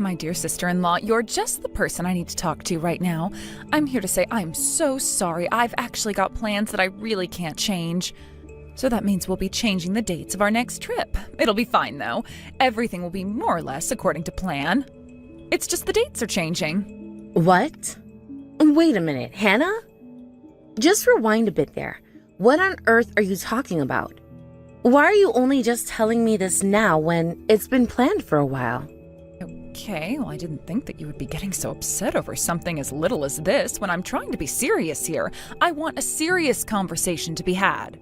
My dear sister-in-law, you're just the person I need to talk to right now. I'm here to say I'm so sorry. I've actually got plans that I really can't change. So that means we'll be changing the dates of our next trip. It'll be fine, though. Everything will be more or less according to plan. It's just the dates are changing. What? Wait a minute, Hannah? Just rewind a bit there. What on earth are you talking about? Why are you only just telling me this now when it's been planned for a while? Okay, well, I didn't think that you would be getting so upset over something as little as this when I'm trying to be serious here. I want a serious conversation to be had.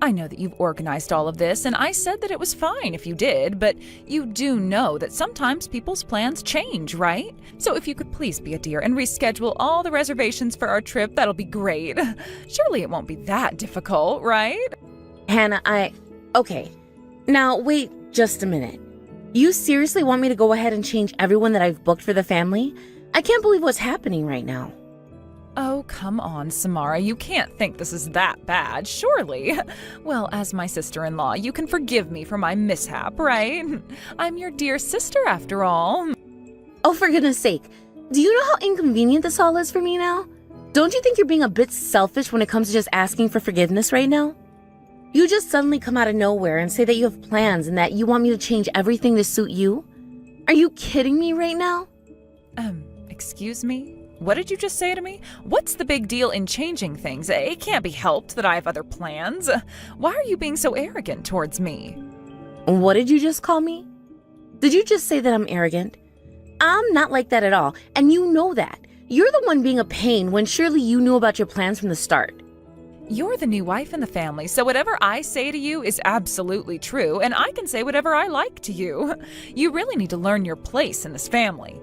I know that you've organized all of this, and I said that it was fine if you did, but you do know that sometimes people's plans change, right? So if you could please be a dear and reschedule all the reservations for our trip, that'll be great. Surely it won't be that difficult, right? Hannah, Okay. Now, wait just a minute. You seriously want me to go ahead and change everyone that I've booked for the family? I can't believe what's happening right now. Oh, come on, Samara. You can't think this is that bad, surely. Well, as my sister-in-law, you can forgive me for my mishap, right? I'm your dear sister, after all. Oh, for goodness sake. Do you know how inconvenient this all is for me now? Don't you think you're being a bit selfish when it comes to just asking for forgiveness right now? You just suddenly come out of nowhere and say that you have plans and that you want me to change everything to suit you? Are you kidding me right now? Excuse me? What did you just say to me? What's the big deal in changing things? It can't be helped that I have other plans. Why are you being so arrogant towards me? What did you just call me? Did you just say that I'm arrogant? I'm not like that at all, and you know that. You're the one being a pain when surely you knew about your plans from the start. You're the new wife in the family, so whatever I say to you is absolutely true, and I can say whatever I like to you. You really need to learn your place in this family.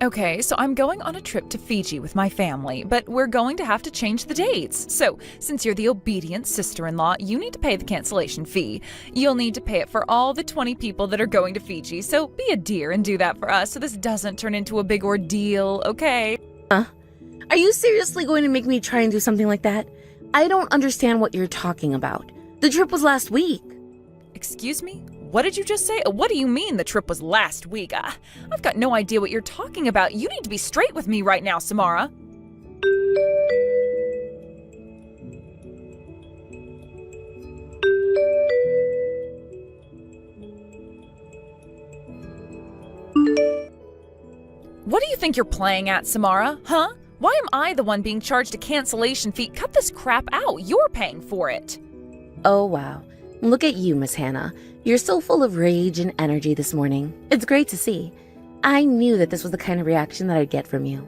Okay, so I'm going on a trip to Fiji with my family, but we're going to have to change the dates. So, since you're the obedient sister-in-law, you need to pay the cancellation fee. You'll need to pay it for all the 20 people that are going to Fiji, so be a dear and do that for us so this doesn't turn into a big ordeal, okay? Are you seriously going to make me try and do something like that? I don't understand what you're talking about. The trip was last week. Excuse me? What did you just say? What do you mean the trip was last week? I've got no idea what you're talking about. You need to be straight with me right now, Samara. What do you think you're playing at, Samara? Huh? Why am I the one being charged a cancellation fee? Cut this crap out. You're paying for it. Oh, wow. Look at you, Miss Hannah. You're so full of rage and energy this morning. It's great to see. I knew that this was the kind of reaction that I'd get from you.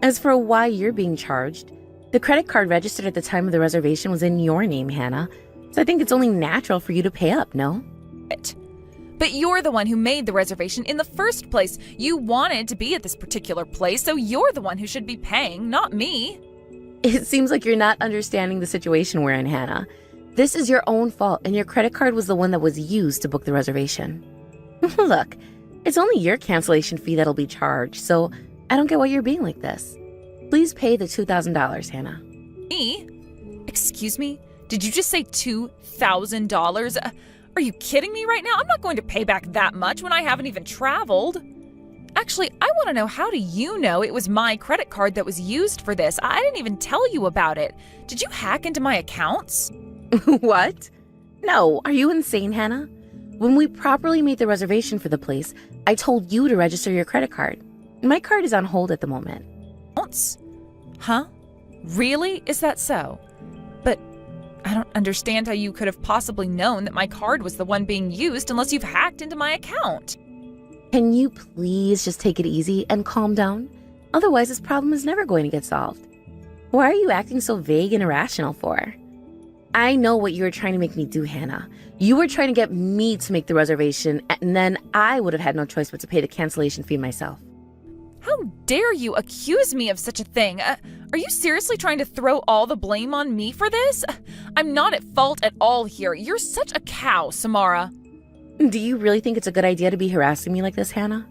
As for why you're being charged, the credit card registered at the time of the reservation was in your name, Hannah. So I think it's only natural for you to pay up, no? But you're the one who made the reservation in the first place. You wanted to be at this particular place, so you're the one who should be paying, not me. It seems like you're not understanding the situation we're in, Hannah. This is your own fault, and your credit card was the one that was used to book the reservation. Look, it's only your cancellation fee that'll be charged, so I don't get why you're being like this. Please pay the $2,000, Hannah. Me? Excuse me? Did you just say $2,000? Are you kidding me right now? I'm not going to pay back that much when I haven't even traveled. Actually, I want to know, how do you know it was my credit card that was used for this? I didn't even tell you about it. Did you hack into my accounts? What? No, are you insane, Hannah? When we properly made the reservation for the place, I told you to register your credit card. My card is on hold at the moment. Huh? Really? Is that so? But I don't understand how you could have possibly known that my card was the one being used unless you've hacked into my account. Can you please just take it easy and calm down? Otherwise, this problem is never going to get solved. Why are you acting so vague and irrational for? I know what you were trying to make me do, Hannah. You were trying to get me to make the reservation, and then I would have had no choice but to pay the cancellation fee myself. How dare you accuse me of such a thing? Are you seriously trying to throw all the blame on me for this? I'm not at fault at all here. You're such a cow, Samara. Do you really think it's a good idea to be harassing me like this, Hannah?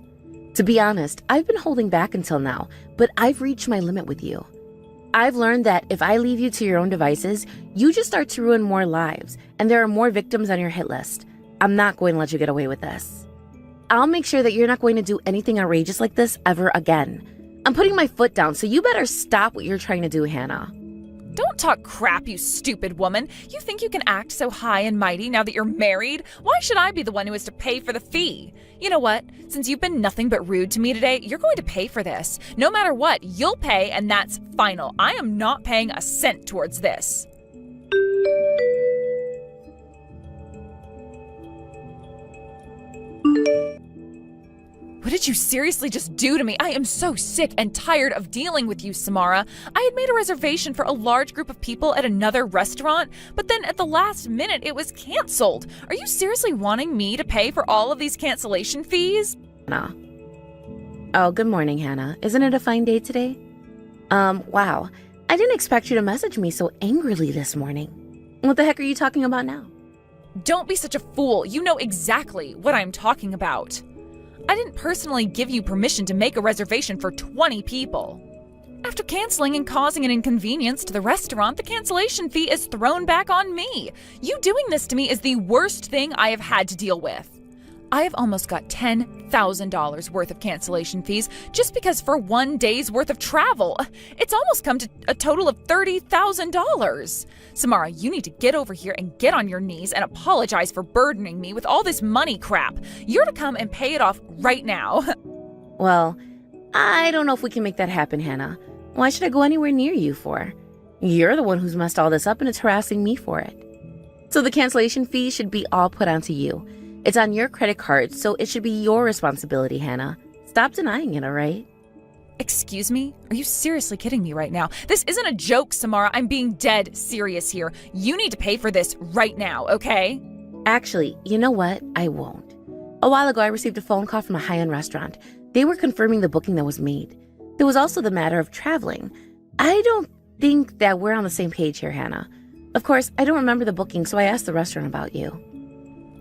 To be honest, I've been holding back until now, but I've reached my limit with you. I've learned that if I leave you to your own devices, you just start to ruin more lives, and there are more victims on your hit list. I'm not going to let you get away with this. I'll make sure that you're not going to do anything outrageous like this ever again. I'm putting my foot down, so you better stop what you're trying to do, Hannah. Don't talk crap, you stupid woman. You think you can act so high and mighty now that you're married? Why should I be the one who has to pay for the fee? You know what? Since you've been nothing but rude to me today, you're going to pay for this. No matter what, you'll pay, and that's final. I am not paying a cent towards this. What did you seriously just do to me? I am so sick and tired of dealing with you, Samara. I had made a reservation for a large group of people at another restaurant, but then at the last minute it was canceled. Are you seriously wanting me to pay for all of these cancellation fees? Hannah. Oh, good morning, Hannah. Isn't it a fine day today? Wow. I didn't expect you to message me so angrily this morning. What the heck are you talking about now? Don't be such a fool. You know exactly what I'm talking about. I didn't personally give you permission to make a reservation for 20 people. After canceling and causing an inconvenience to the restaurant, the cancellation fee is thrown back on me. You doing this to me is the worst thing I have had to deal with. I have almost got $10,000 worth of cancellation fees just because for 1 day's worth of travel. It's almost come to a total of $30,000. Samara, you need to get over here and get on your knees and apologize for burdening me with all this money crap. You're to come and pay it off right now. Well, I don't know if we can make that happen, Hannah. Why should I go anywhere near you for? You're the one who's messed all this up and it's harassing me for it. So the cancellation fee should be all put onto you. It's on your credit card, so it should be your responsibility, Hannah. Stop denying it, all right? Excuse me? Are you seriously kidding me right now? This isn't a joke, Samara. I'm being dead serious here. You need to pay for this right now, okay? Actually, you know what? I won't. A while ago, I received a phone call from a high-end restaurant. They were confirming the booking that was made. There was also the matter of traveling. I don't think that we're on the same page here, Hannah. Of course, I don't remember the booking, so I asked the restaurant about you.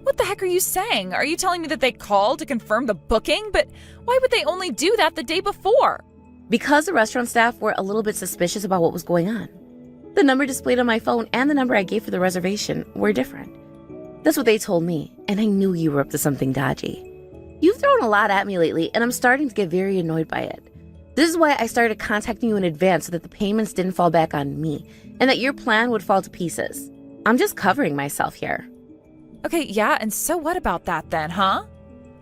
What the heck are you saying? Are you telling me that they called to confirm the booking? But why would they only do that the day before? Because the restaurant staff were a little bit suspicious about what was going on. The number displayed on my phone and the number I gave for the reservation were different. That's what they told me, and I knew you were up to something dodgy. You've thrown a lot at me lately, and I'm starting to get very annoyed by it. This is why I started contacting you in advance so that the payments didn't fall back on me, and that your plan would fall to pieces. I'm just covering myself here. Okay, yeah, and so what about that then, huh?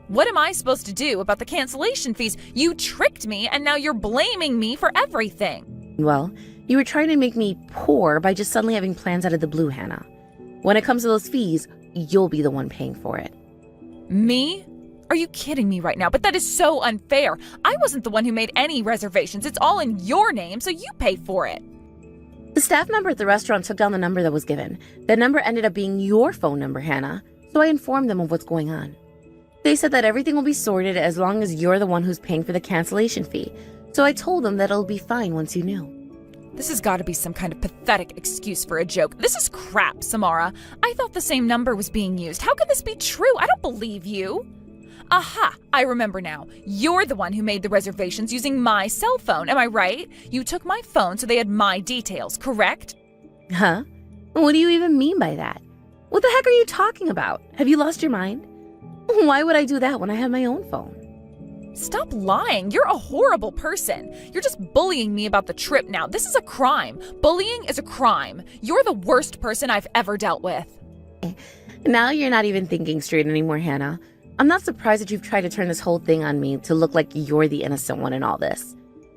What am I supposed to do about the cancellation fees? You tricked me, and now you're blaming me for everything. Well, you were trying to make me poor by just suddenly having plans out of the blue, Hannah. When it comes to those fees, you'll be the one paying for it. Me? Are you kidding me right now? But that is so unfair. I wasn't the one who made any reservations. It's all in your name, so you pay for it. The staff member at the restaurant took down the number that was given. That number ended up being your phone number, Hannah, so I informed them of what's going on. They said that everything will be sorted as long as you're the one who's paying for the cancellation fee, so I told them that it'll be fine once you knew. This has got to be some kind of pathetic excuse for a joke. This is crap, Samara. I thought the same number was being used. How could this be true? I don't believe you. Aha! I remember now. You're the one who made the reservations using my cell phone, am I right? You took my phone so they had my details, correct? Huh? What do you even mean by that? What the heck are you talking about? Have you lost your mind? Why would I do that when I have my own phone? Stop lying. You're a horrible person. You're just bullying me about the trip now. This is a crime. Bullying is a crime. You're the worst person I've ever dealt with. Now you're not even thinking straight anymore, Hannah. I'm not surprised that you've tried to turn this whole thing on me to look like you're the innocent one in all this.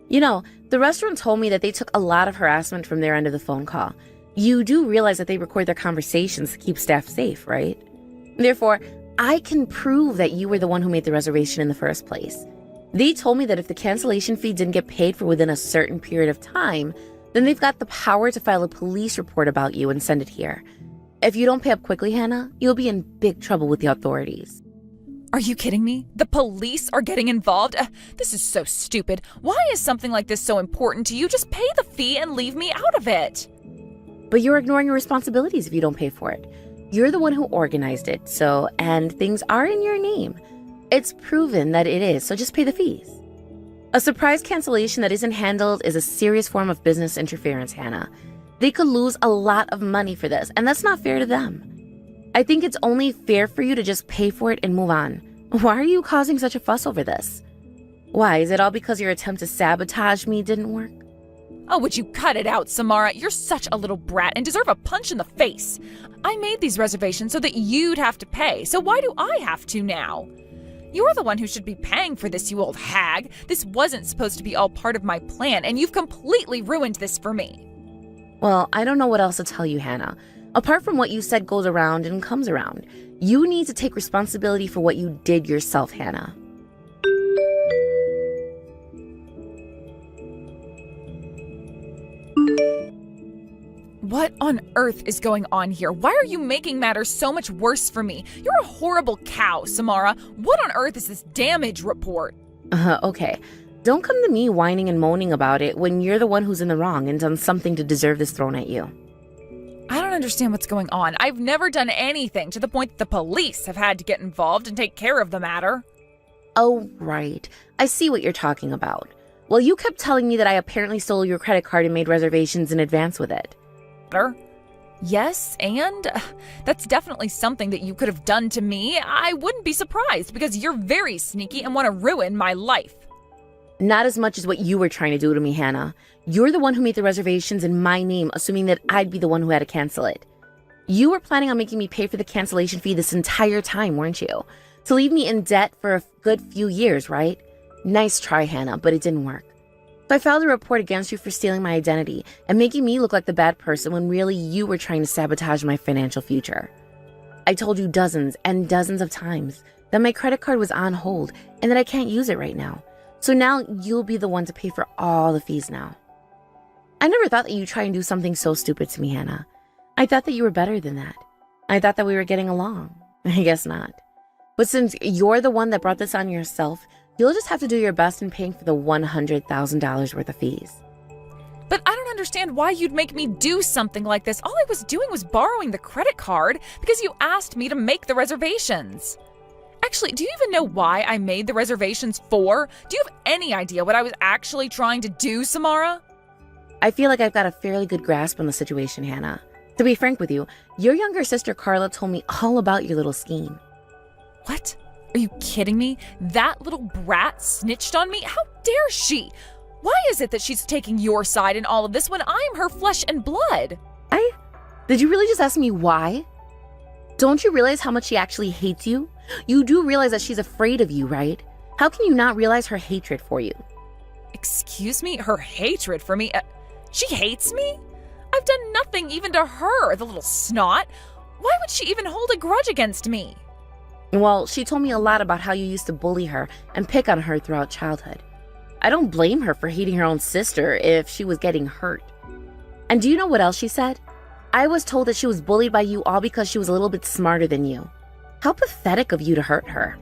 You know, the restaurant told me that they took a lot of harassment from their end of the phone call. You do realize that they record their conversations to keep staff safe, right? Therefore, I can prove that you were the one who made the reservation in the first place. They told me that if the cancellation fee didn't get paid for within a certain period of time, then they've got the power to file a police report about you and send it here. If you don't pay up quickly, Hannah, you'll be in big trouble with the authorities. Are you kidding me? The police are getting involved? This is so stupid. Why is something like this so important to you? Just pay the fee and leave me out of it. But you're ignoring your responsibilities if you don't pay for it. You're the one who organized it, and things are in your name. It's proven that it is, so just pay the fees. A surprise cancellation that isn't handled is a serious form of business interference, Hannah. They could lose a lot of money for this, and that's not fair to them. I think it's only fair for you to just pay for it and move on. Why are you causing such a fuss over this? Why, is it all because your attempt to sabotage me didn't work? Oh, would you cut it out, Samara? You're such a little brat and deserve a punch in the face. I made these reservations so that you'd have to pay, so why do I have to now? You're the one who should be paying for this, you old hag. This wasn't supposed to be all part of my plan, and you've completely ruined this for me. Well, I don't know what else to tell you, Hannah. Apart from what you said goes around and comes around, you need to take responsibility for what you did yourself, Hannah. What on earth is going on here? Why are you making matters so much worse for me? You're a horrible cow, Samara. What on earth is this damage report? Okay. Don't come to me whining and moaning about it when you're the one who's in the wrong and done something to deserve this thrown at you. I don't understand what's going on. I've never done anything to the point that the police have had to get involved and take care of the matter. Oh, right. I see what you're talking about. Well, you kept telling me that I apparently stole your credit card and made reservations in advance with it. Yes, and that's definitely something that you could have done to me. I wouldn't be surprised because you're very sneaky and want to ruin my life. Not as much as what you were trying to do to me, Hannah. You're the one who made the reservations in my name, assuming that I'd be the one who had to cancel it. You were planning on making me pay for the cancellation fee this entire time, weren't you? To leave me in debt for a good few years, right? Nice try, Hannah, but it didn't work. So I filed a report against you for stealing my identity and making me look like the bad person when really you were trying to sabotage my financial future. I told you dozens and dozens of times that my credit card was on hold and that I can't use it right now. So now you'll be the one to pay for all the fees now. I never thought that you'd try and do something so stupid to me, Hannah. I thought that you were better than that. I thought that we were getting along. I guess not. But since you're the one that brought this on yourself, you'll just have to do your best in paying for the $100,000 worth of fees. But I don't understand why you'd make me do something like this. All I was doing was borrowing the credit card because you asked me to make the reservations. Actually, do you even know why I made the reservations for? Do you have any idea what I was actually trying to do, Samara? I feel like I've got a fairly good grasp on the situation, Hannah. To be frank with you, your younger sister Carla told me all about your little scheme. What? Are you kidding me? That little brat snitched on me? How dare she? Why is it that she's taking your side in all of this when I'm her flesh and blood? Did you really just ask me why? Don't you realize how much she actually hates you? You do realize that she's afraid of you, right? How can you not realize her hatred for you? Excuse me? Her hatred for me? She hates me? I've done nothing even to her, the little snot. Why would she even hold a grudge against me? Well, she told me a lot about how you used to bully her and pick on her throughout childhood. I don't blame her for hating her own sister if she was getting hurt. And do you know what else she said? I was told that she was bullied by you all because she was a little bit smarter than you. How pathetic of you to hurt her.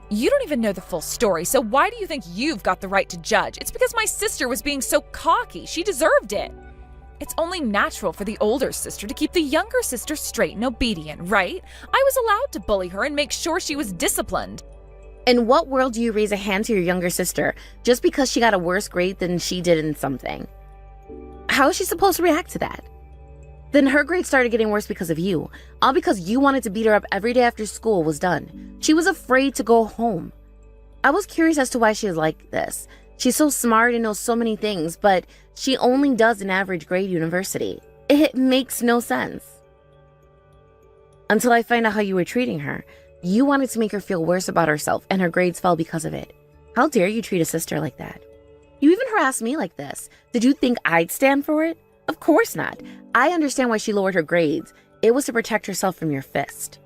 You don't even know the full story, so why do you think you've got the right to judge? It's because my sister was being so cocky. She deserved it. It's only natural for the older sister to keep the younger sister straight and obedient, right? I was allowed to bully her and make sure she was disciplined. In what world do you raise a hand to your younger sister just because she got a worse grade than she did in something? How is she supposed to react to that? Then her grades started getting worse because of you. All because you wanted to beat her up every day after school was done. She was afraid to go home. I was curious as to why she is like this. She's so smart and knows so many things, but she only does an average grade university. It makes no sense. Until I find out how you were treating her. You wanted to make her feel worse about herself, and her grades fell because of it. How dare you treat a sister like that? You even harassed me like this. Did you think I'd stand for it? Of course not. I understand why she lowered her grades. It was to protect herself from your fist.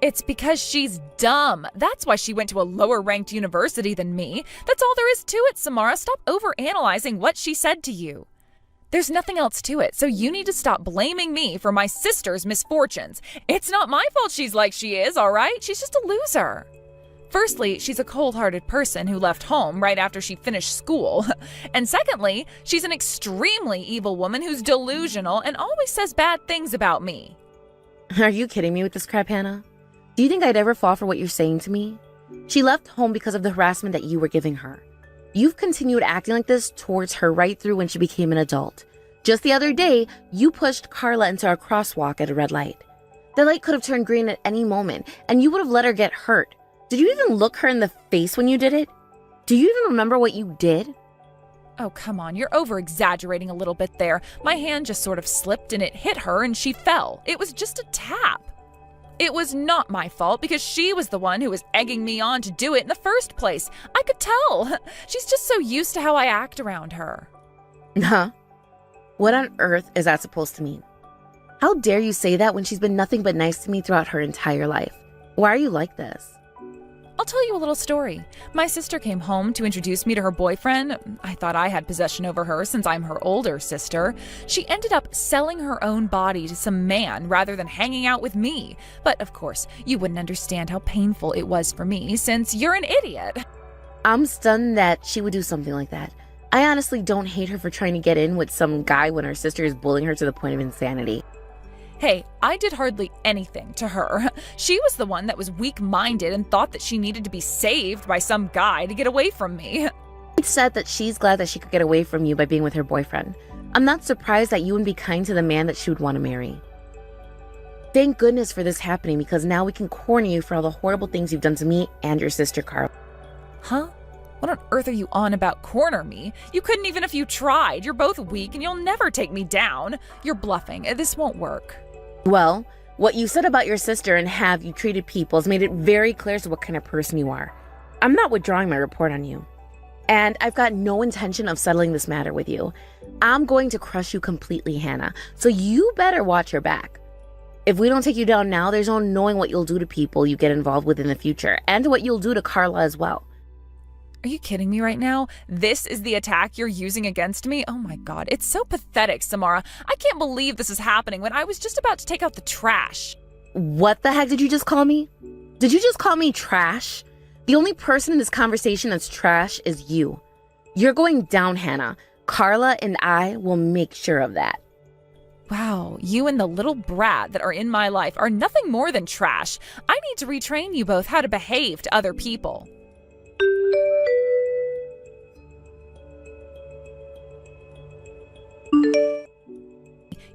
It's because she's dumb. That's why she went to a lower-ranked university than me. That's all there is to it, Samara. Stop overanalyzing what she said to you. There's nothing else to it, so you need to stop blaming me for my sister's misfortunes. It's not my fault she's like she is, all right? She's just a loser. Firstly, she's a cold-hearted person who left home right after she finished school. And secondly, she's an extremely evil woman who's delusional and always says bad things about me. Are you kidding me with this crap, Hannah? Do you think I'd ever fall for what you're saying to me? She left home because of the harassment that you were giving her. You've continued acting like this towards her right through when she became an adult. Just the other day, you pushed Carla into a crosswalk at a red light. The light could have turned green at any moment, and you would have let her get hurt. Did you even look her in the face when you did it? Do you even remember what you did? Oh, come on, you're over-exaggerating a little bit there. My hand just sort of slipped and it hit her and she fell. It was just a tap. It was not my fault because she was the one who was egging me on to do it in the first place. I could tell. She's just so used to how I act around her. Huh? What on earth is that supposed to mean? How dare you say that when she's been nothing but nice to me throughout her entire life? Why are you like this? I'll tell you a little story. My sister came home to introduce me to her boyfriend. I thought I had possession over her since I'm her older sister. She ended up selling her own body to some man rather than hanging out with me. But of course, you wouldn't understand how painful it was for me since you're an idiot. I'm stunned that she would do something like that. I honestly don't hate her for trying to get in with some guy when her sister is bullying her to the point of insanity. Hey, I did hardly anything to her. She was the one that was weak-minded and thought that she needed to be saved by some guy to get away from me. It's said that she's glad that she could get away from you by being with her boyfriend. I'm not surprised that you wouldn't be kind to the man that she would want to marry. Thank goodness for this happening because now we can corner you for all the horrible things you've done to me and your sister, Carl. Huh? What on earth are you on about corner me? You couldn't even if you tried. You're both weak and you'll never take me down. You're bluffing. This won't work. Well, what you said about your sister and how you treated people has made it very clear as to what kind of person you are. I'm not withdrawing my report on you. And I've got no intention of settling this matter with you. I'm going to crush you completely, Hannah. So you better watch your back. If we don't take you down now, there's no knowing what you'll do to people you get involved with in the future. And what you'll do to Carla as well. Are you kidding me right now? This is the attack you're using against me? Oh my god, it's so pathetic, Samara. I can't believe this is happening when I was just about to take out the trash. What the heck did you just call me? Did you just call me trash? The only person in this conversation that's trash is you. You're going down, Hannah. Carla and I will make sure of that. Wow, you and the little brat that are in my life are nothing more than trash. I need to retrain you both how to behave to other people.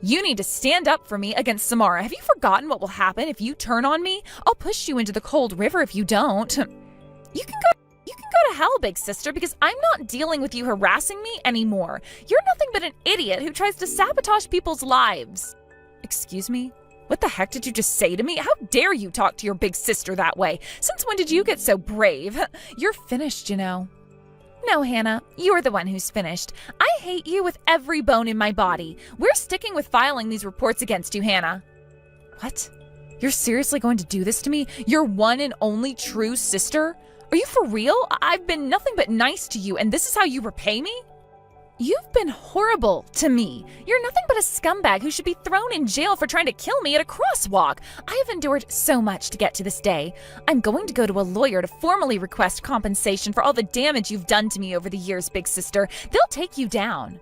You need to stand up for me against Samara. Have you forgotten what will happen if you turn on me? I'll push you into the cold river if you don't. You can go to hell, big sister, because I'm not dealing with you harassing me anymore. You're nothing but an idiot who tries to sabotage people's lives. Excuse me? What the heck did you just say to me? How dare you talk to your big sister that way? Since when did you get so brave? You're finished, you know. No, Hannah, you're the one who's finished. I hate you with every bone in my body. We're sticking with filing these reports against you, Hannah. What? You're seriously going to do this to me? Your one and only true sister? Are you for real? I've been nothing but nice to you, and this is how you repay me? You've been horrible to me. You're nothing but a scumbag who should be thrown in jail for trying to kill me at a crosswalk. I have endured so much to get to this day. I'm going to go to a lawyer to formally request compensation for all the damage you've done to me over the years, big sister. They'll take you down.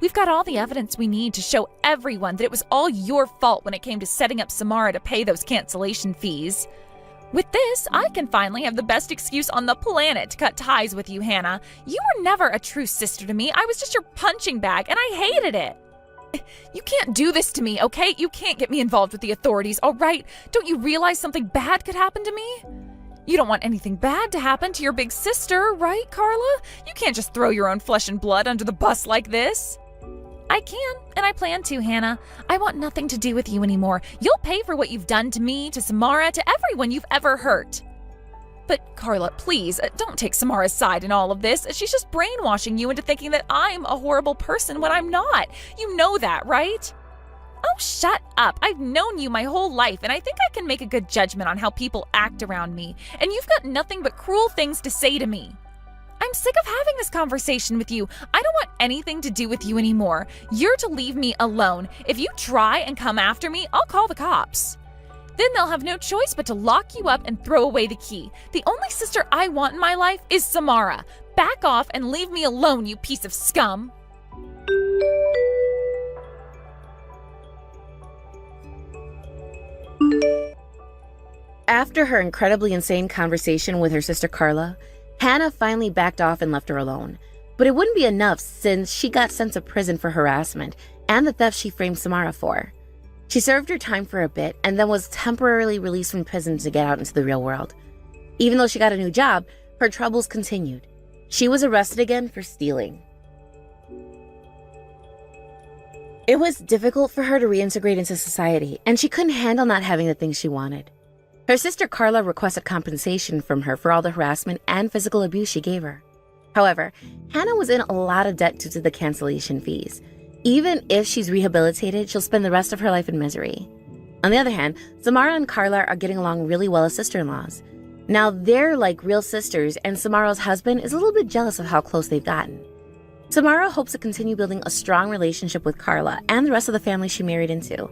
We've got all the evidence we need to show everyone that it was all your fault when it came to setting up Samara to pay those cancellation fees. With this, I can finally have the best excuse on the planet to cut ties with you, Hannah. You were never a true sister to me. I was just your punching bag, and I hated it. You can't do this to me, okay? You can't get me involved with the authorities, all right? Don't you realize something bad could happen to me? You don't want anything bad to happen to your big sister, right, Carla? You can't just throw your own flesh and blood under the bus like this. I can, and I plan to, Hannah. I want nothing to do with you anymore. You'll pay for what you've done to me, to Samara, to everyone you've ever hurt. But Carla, please, don't take Samara's side in all of this. She's just brainwashing you into thinking that I'm a horrible person when I'm not. You know that, right? Oh, shut up. I've known you my whole life, and I think I can make a good judgment on how people act around me. And you've got nothing but cruel things to say to me. I'm sick of having this conversation with you. I don't want anything to do with you anymore. You're to leave me alone. If you try and come after me, I'll call the cops. Then they'll have no choice but to lock you up and throw away the key. The only sister I want in my life is Samara. Back off and leave me alone, you piece of scum. After her incredibly insane conversation with her sister Carla, Hannah finally backed off and left her alone. But it wouldn't be enough since she got sent to prison for harassment and the theft she framed Samara for. She served her time for a bit and then was temporarily released from prison to get out into the real world. Even though she got a new job, her troubles continued. She was arrested again for stealing. It was difficult for her to reintegrate into society, and she couldn't handle not having the things she wanted. Her sister Carla requested compensation from her for all the harassment and physical abuse she gave her. However, Hannah was in a lot of debt due to the cancellation fees. Even if she's rehabilitated, she'll spend the rest of her life in misery. On the other hand, Samara and Carla are getting along really well as sister-in-laws. Now they're like real sisters, and Samara's husband is a little bit jealous of how close they've gotten. Samara hopes to continue building a strong relationship with Carla and the rest of the family she married into.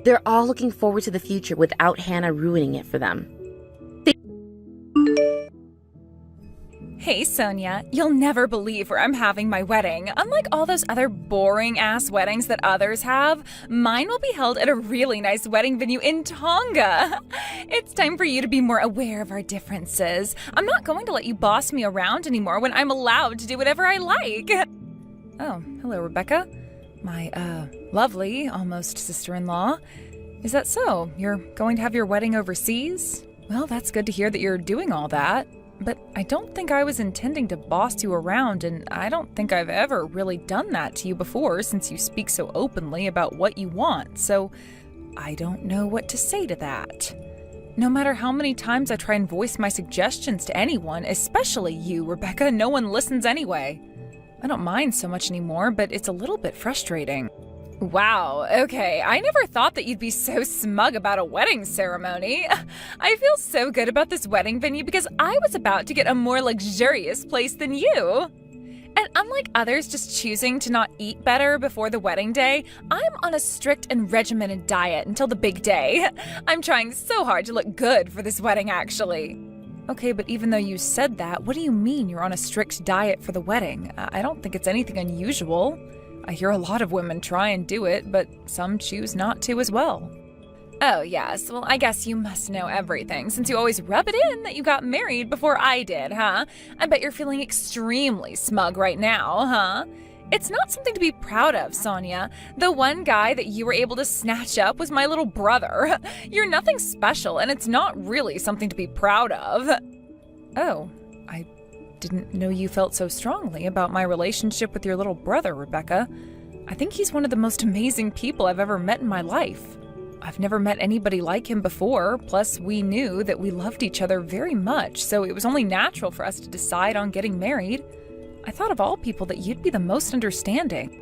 They're all looking forward to the future without Hannah ruining it for them. Hey, Sonia, you'll never believe where I'm having my wedding. Unlike all those other boring-ass weddings that others have, mine will be held at a really nice wedding venue in Tonga. It's time for you to be more aware of our differences. I'm not going to let you boss me around anymore when I'm allowed to do whatever I like. Oh, hello, Rebecca. My, lovely, almost sister-in-law. Is that so? You're going to have your wedding overseas? Well, that's good to hear that you're doing all that. But I don't think I was intending to boss you around, and I don't think I've ever really done that to you before since you speak so openly about what you want, so I don't know what to say to that. No matter how many times I try and voice my suggestions to anyone, especially you, Rebecca, no one listens anyway. I don't mind so much anymore, but it's a little bit frustrating. Wow, okay, I never thought that you'd be so smug about a wedding ceremony. I feel so good about this wedding venue because I was about to get a more luxurious place than you. And unlike others just choosing to not eat better before the wedding day, I'm on a strict and regimented diet until the big day. I'm trying so hard to look good for this wedding, actually. Okay, but even though you said that, what do you mean you're on a strict diet for the wedding? I don't think it's anything unusual. I hear a lot of women try and do it, but some choose not to as well. Oh, yes. Well, I guess you must know everything, since you always rub it in that you got married before I did, huh? I bet you're feeling extremely smug right now, huh? It's not something to be proud of, Sonia. The one guy that you were able to snatch up was my little brother. You're nothing special, and it's not really something to be proud of. Oh, I didn't know you felt so strongly about my relationship with your little brother, Rebecca. I think he's one of the most amazing people I've ever met in my life. I've never met anybody like him before, plus we knew that we loved each other very much, so it was only natural for us to decide on getting married. I thought of all people that you'd be the most understanding.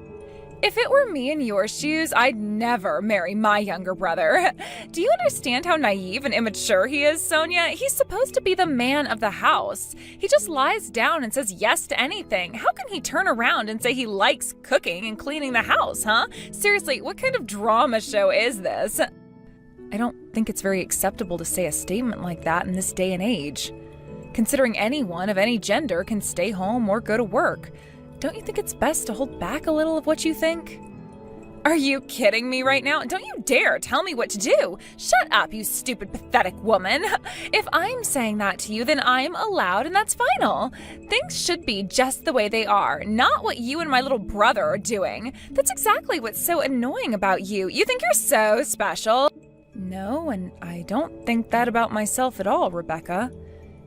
If it were me in your shoes, I'd never marry my younger brother. Do you understand how naive and immature he is, Sonia? He's supposed to be the man of the house. He just lies down and says yes to anything. How can he turn around and say he likes cooking and cleaning the house, huh? Seriously, what kind of drama show is this? I don't think it's very acceptable to say a statement like that in this day and age, considering anyone of any gender can stay home or go to work. Don't you think it's best to hold back a little of what you think? Are you kidding me right now? Don't you dare tell me what to do! Shut up, you stupid, pathetic woman! If I'm saying that to you, then I'm allowed, and that's final. Things should be just the way they are, not what you and my little brother are doing. That's exactly what's so annoying about you. You think you're so special. No, and I don't think that about myself at all, Rebecca.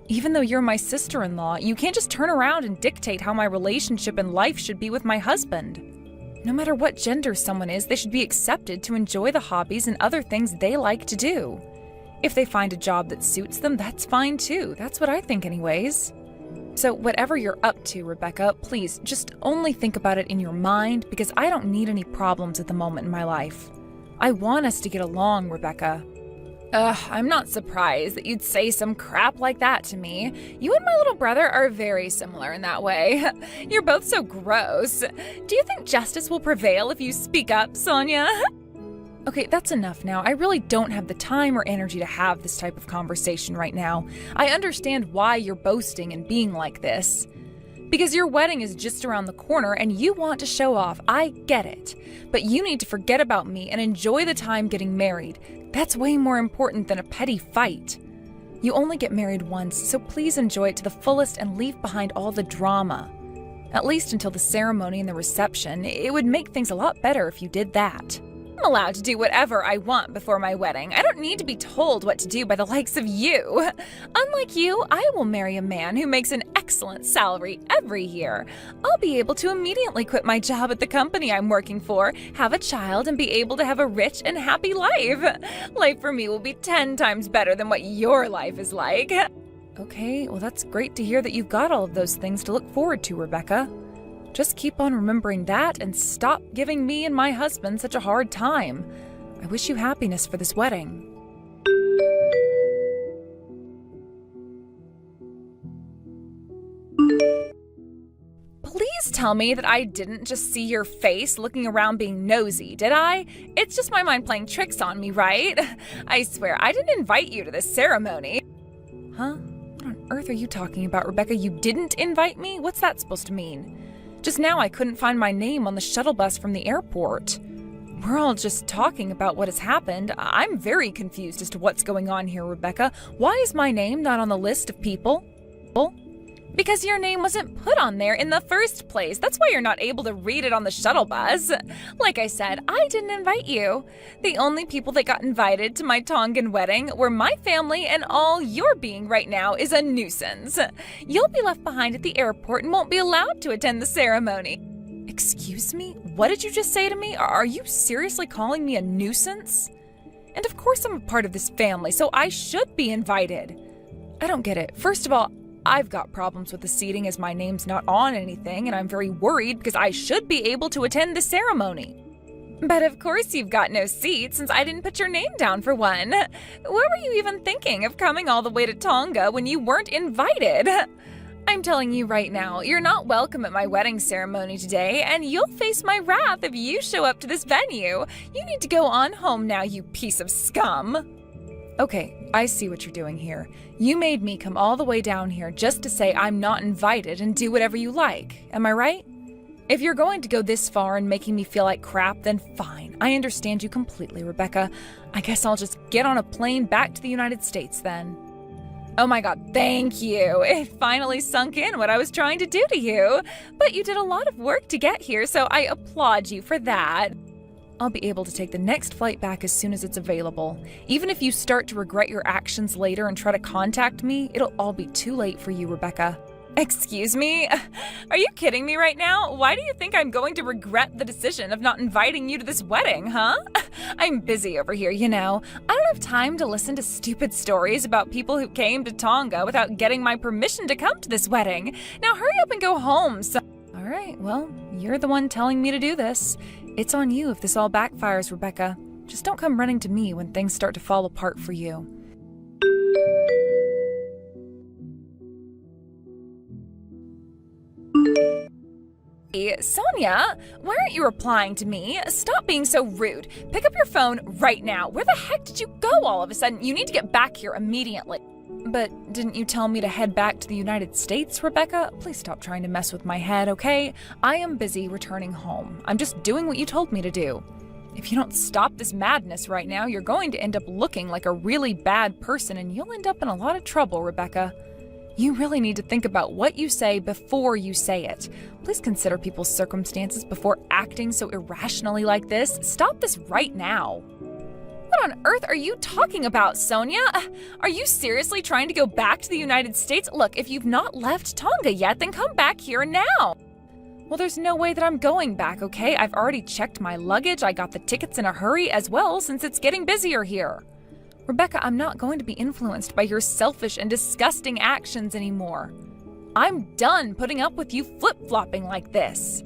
Even though you're my sister-in-law, you can't just turn around and dictate how my relationship and life should be with my husband. No matter what gender someone is, they should be accepted to enjoy the hobbies and other things they like to do. If they find a job that suits them, that's fine too. That's what I think anyways. So whatever you're up to, Rebecca, please just only think about it in your mind, because I don't need any problems at the moment in my life. I want us to get along, Rebecca. I'm not surprised that you'd say some crap like that to me. You and my little brother are very similar in that way. You're both so gross. Do you think justice will prevail if you speak up, Sonia? Okay, that's enough now. I really don't have the time or energy to have this type of conversation right now. I understand why you're boasting and being like this. Because your wedding is just around the corner and you want to show off. I get it. But you need to forget about me and enjoy the time getting married. That's way more important than a petty fight. You only get married once, so please enjoy it to the fullest and leave behind all the drama. At least until the ceremony and the reception. It would make things a lot better if you did that. I'm allowed to do whatever I want before my wedding. I don't need to be told what to do by the likes of you. Unlike you, I will marry a man who makes an excellent salary every year. I'll be able to immediately quit my job at the company I'm working for, have a child, and be able to have a rich and happy life. Life for me will be 10 times better than what your life is like. Okay, well that's great to hear that you've got all of those things to look forward to, Rebecca. Just keep on remembering that and stop giving me and my husband such a hard time. I wish you happiness for this wedding. Please tell me that I didn't just see your face looking around being nosy, did I? It's just my mind playing tricks on me, right? I swear, I didn't invite you to this ceremony. Huh? What on earth are you talking about, Rebecca? You didn't invite me? What's that supposed to mean? Just now I couldn't find my name on the shuttle bus from the airport. We're all just talking about what has happened. I'm very confused as to what's going on here, Rebecca. Why is my name not on the list of people? Because your name wasn't put on there in the first place. That's why you're not able to read it on the shuttle bus. Like I said, I didn't invite you. The only people that got invited to my Tongan wedding were my family, and all you're being right now is a nuisance. You'll be left behind at the airport and won't be allowed to attend the ceremony. Excuse me? What did you just say to me? Are you seriously calling me a nuisance? And of course I'm a part of this family, so I should be invited. I don't get it. First of all, I've got problems with the seating as my name's not on anything, and I'm very worried because I should be able to attend the ceremony. But of course you've got no seat since I didn't put your name down for one. What were you even thinking of coming all the way to Tonga when you weren't invited? I'm telling you right now, you're not welcome at my wedding ceremony today, and you'll face my wrath if you show up to this venue. You need to go on home now, you piece of scum. Okay, I see what you're doing here. You made me come all the way down here just to say I'm not invited and do whatever you like. Am I right? If you're going to go this far and making me feel like crap, then fine. I understand you completely, Rebecca. I guess I'll just get on a plane back to the United States then. Oh my God, thank you. It finally sunk in what I was trying to do to you. But you did a lot of work to get here, so I applaud you for that. I'll be able to take the next flight back as soon as it's available. Even if you start to regret your actions later and try to contact me, it'll all be too late for you, Rebecca. Excuse me? Are you kidding me right now? Why do you think I'm going to regret the decision of not inviting you to this wedding, huh? I'm busy over here, you know. I don't have time to listen to stupid stories about people who came to Tonga without getting my permission to come to this wedding. Now hurry up and go home. All right, well, you're the one telling me to do this. It's on you if this all backfires, Rebecca. Just don't come running to me when things start to fall apart for you. Hey, Sonia, why aren't you replying to me? Stop being so rude. Pick up your phone right now. Where the heck did you go all of a sudden? You need to get back here immediately. But didn't you tell me to head back to the United States, Rebecca? Please stop trying to mess with my head, okay? I am busy returning home. I'm just doing what you told me to do. If you don't stop this madness right now, you're going to end up looking like a really bad person, and you'll end up in a lot of trouble, Rebecca. You really need to think about what you say before you say it. Please consider people's circumstances before acting so irrationally like this. Stop this right now. What on earth are you talking about, Sonia? Are you seriously trying to go back to the United States? Look, if you've not left Tonga yet, then come back here now. Well, there's no way that I'm going back, okay? I've already checked my luggage. I got the tickets in a hurry as well since it's getting busier here. Rebecca, I'm not going to be influenced by your selfish and disgusting actions anymore. I'm done putting up with you flip-flopping like this.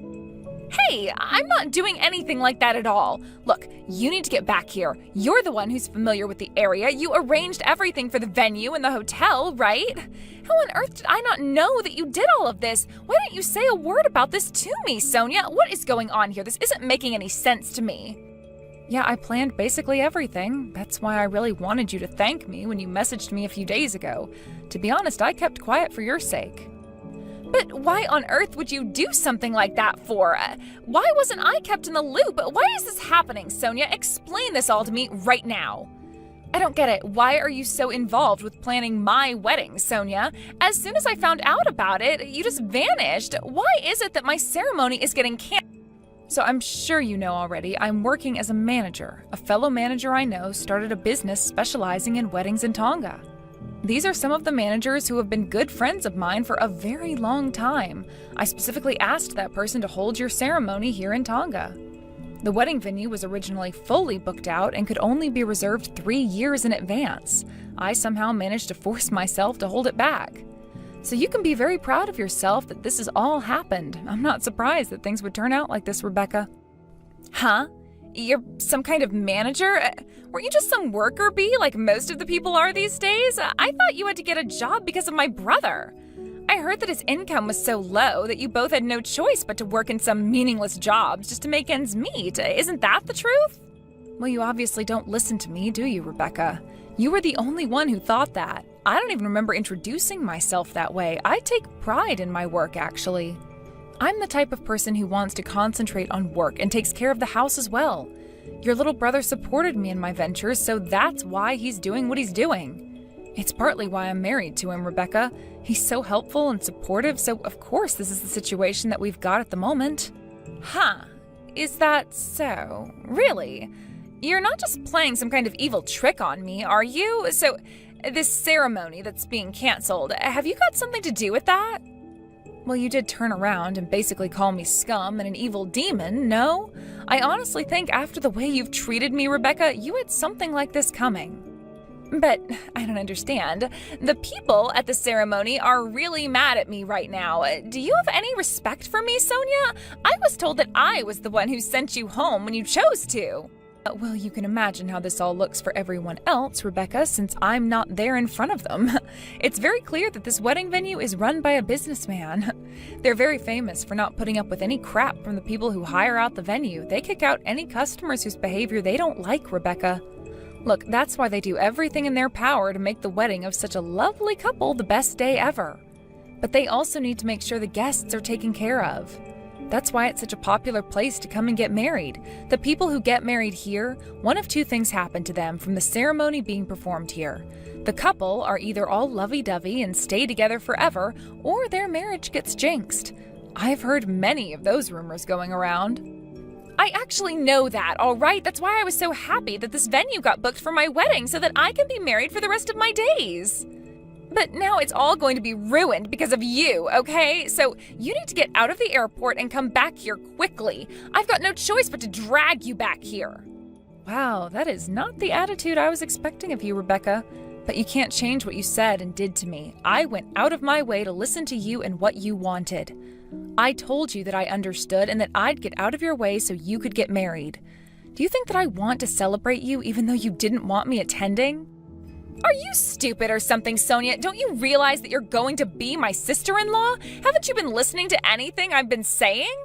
Hey, I'm not doing anything like that at all. Look, you need to get back here. You're the one who's familiar with the area. You arranged everything for the venue and the hotel, right? How on earth did I not know that you did all of this? Why didn't you say a word about this to me, Sonia? What is going on here? This isn't making any sense to me. Yeah, I planned basically everything. That's why I really wanted you to thank me when you messaged me a few days ago. To be honest, I kept quiet for your sake. But why on earth would you do something like that for? Why wasn't I kept in the loop? Why is this happening, Sonia? Explain this all to me right now. I don't get it. Why are you so involved with planning my wedding, Sonia? As soon as I found out about it, you just vanished. Why is it that my ceremony is getting canceled? So I'm sure you know already, I'm working as a manager. A fellow manager I know started a business specializing in weddings in Tonga. These are some of the managers who have been good friends of mine for a very long time. I specifically asked that person to hold your ceremony here in Tonga. The wedding venue was originally fully booked out and could only be reserved 3 years in advance. I somehow managed to force myself to hold it back. So you can be very proud of yourself that this has all happened. I'm not surprised that things would turn out like this, Rebecca. Huh? You're some kind of manager? Weren't you just some worker bee like most of the people are these days? I thought you had to get a job because of my brother. I heard that his income was so low that you both had no choice but to work in some meaningless jobs just to make ends meet. Isn't that the truth? Well, you obviously don't listen to me, do you, Rebecca? You were the only one who thought that. I don't even remember introducing myself that way. I take pride in my work, actually. I'm the type of person who wants to concentrate on work and takes care of the house as well. Your little brother supported me in my ventures, so that's why he's doing what he's doing. It's partly why I'm married to him, Rebecca. He's so helpful and supportive, so of course this is the situation that we've got at the moment. Huh. Is that so? Really? You're not just playing some kind of evil trick on me, are you? So, this ceremony that's being canceled, have you got something to do with that? Well, you did turn around and basically call me scum and an evil demon, no? I honestly think after the way you've treated me, Rebecca, you had something like this coming. But I don't understand. The people at the ceremony are really mad at me right now. Do you have any respect for me, Sonia? I was told that I was the one who sent you home when you chose to. Well, you can imagine how this all looks for everyone else, Rebecca, since I'm not there in front of them. It's very clear that this wedding venue is run by a businessman. They're very famous for not putting up with any crap from the people who hire out the venue. They kick out any customers whose behavior they don't like, Rebecca. Look, that's why they do everything in their power to make the wedding of such a lovely couple the best day ever. But they also need to make sure the guests are taken care of. That's why it's such a popular place to come and get married. The people who get married here, one of two things happen to them from the ceremony being performed here. The couple are either all lovey-dovey and stay together forever, or their marriage gets jinxed. I've heard many of those rumors going around. I actually know that, all right? That's why I was so happy that this venue got booked for my wedding so that I can be married for the rest of my days. But now it's all going to be ruined because of you, okay? So you need to get out of the airport and come back here quickly. I've got no choice but to drag you back here. Wow, that is not the attitude I was expecting of you, Rebecca. But you can't change what you said and did to me. I went out of my way to listen to you and what you wanted. I told you that I understood and that I'd get out of your way so you could get married. Do you think that I want to celebrate you even though you didn't want me attending? Are you stupid or something, Sonia? Don't you realize that you're going to be my sister-in-law? Haven't you been listening to anything I've been saying?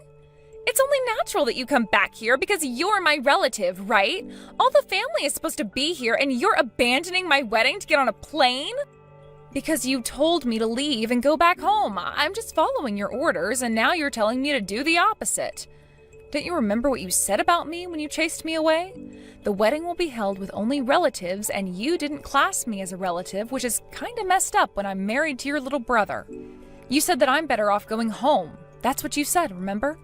It's only natural that you come back here because you're my relative, right? All the family is supposed to be here and you're abandoning my wedding to get on a plane? Because you told me to leave and go back home. I'm just following your orders and now you're telling me to do the opposite. Don't you remember what you said about me when you chased me away? The wedding will be held with only relatives and you didn't class me as a relative, which is kind of messed up when I'm married to your little brother. You said that I'm better off going home. That's what you said, remember?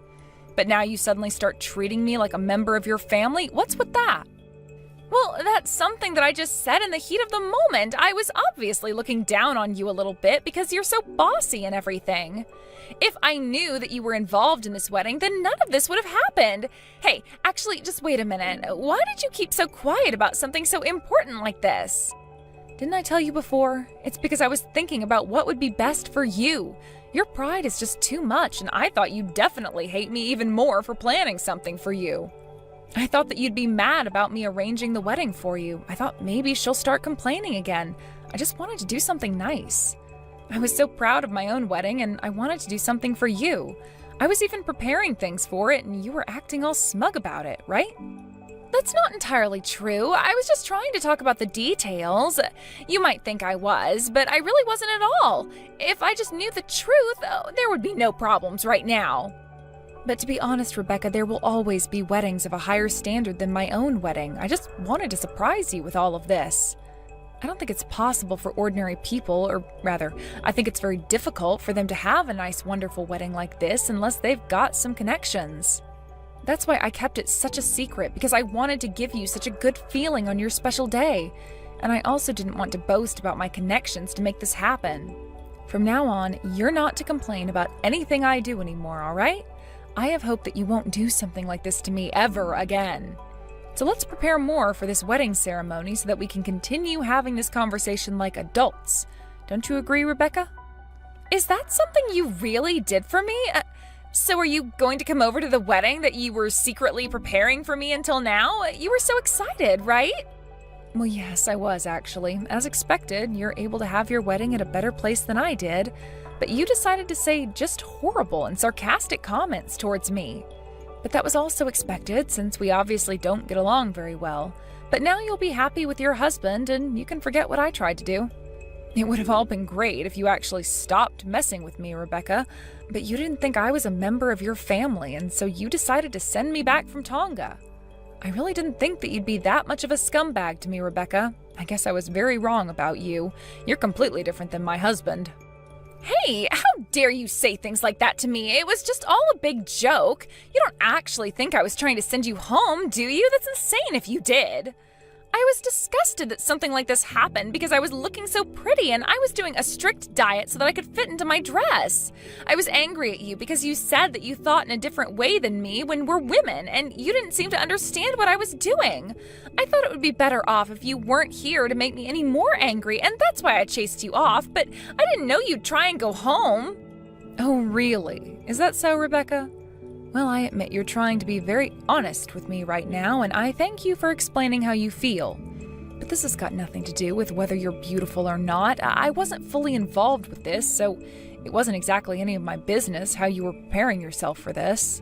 But now you suddenly start treating me like a member of your family? What's with that? Well, that's something that I just said in the heat of the moment. I was obviously looking down on you a little bit because you're so bossy and everything. If I knew that you were involved in this wedding, then none of this would have happened. Hey, actually, just wait a minute. Why did you keep so quiet about something so important like this? Didn't I tell you before? It's because I was thinking about what would be best for you. Your pride is just too much, and I thought you'd definitely hate me even more for planning something for you. I thought that you'd be mad about me arranging the wedding for you. I thought maybe she'll start complaining again. I just wanted to do something nice. I was so proud of my own wedding, and I wanted to do something for you. I was even preparing things for it, and you were acting all smug about it, right? That's not entirely true. I was just trying to talk about the details. You might think I was, but I really wasn't at all. If I just knew the truth, there would be no problems right now. But to be honest, Rebecca, there will always be weddings of a higher standard than my own wedding. I just wanted to surprise you with all of this. I don't think it's possible for ordinary people, or rather, I think it's very difficult for them to have a nice, wonderful wedding like this unless they've got some connections. That's why I kept it such a secret, because I wanted to give you such a good feeling on your special day. And I also didn't want to boast about my connections to make this happen. From now on, you're not to complain about anything I do anymore, all right? I have hope that you won't do something like this to me ever again. So let's prepare more for this wedding ceremony so that we can continue having this conversation like adults. Don't you agree, Rebecca? Is that something you really did for me? So are you going to come over to the wedding that you were secretly preparing for me until now? You were so excited, right? Well, yes, I was actually. As expected, you're able to have your wedding at a better place than I did, but you decided to say just horrible and sarcastic comments towards me. But that was also expected, since we obviously don't get along very well. But now you'll be happy with your husband, and you can forget what I tried to do. It would have all been great if you actually stopped messing with me, Rebecca, but you didn't think I was a member of your family, and so you decided to send me back from Tonga. I really didn't think that you'd be that much of a scumbag to me, Rebecca. I guess I was very wrong about you. You're completely different than my husband. Hey, how dare you say things like that to me? It was just all a big joke. You don't actually think I was trying to send you home, do you? That's insane if you did. I was disgusted that something like this happened because I was looking so pretty and I was doing a strict diet so that I could fit into my dress. I was angry at you because you said that you thought in a different way than me when we're women, and you didn't seem to understand what I was doing. I thought it would be better off if you weren't here to make me any more angry, and that's why I chased you off, but I didn't know you'd try and go home. Oh, really? Is that so, Rebecca? Well, I admit you're trying to be very honest with me right now, and I thank you for explaining how you feel. But this has got nothing to do with whether you're beautiful or not. I wasn't fully involved with this, so it wasn't exactly any of my business how you were preparing yourself for this.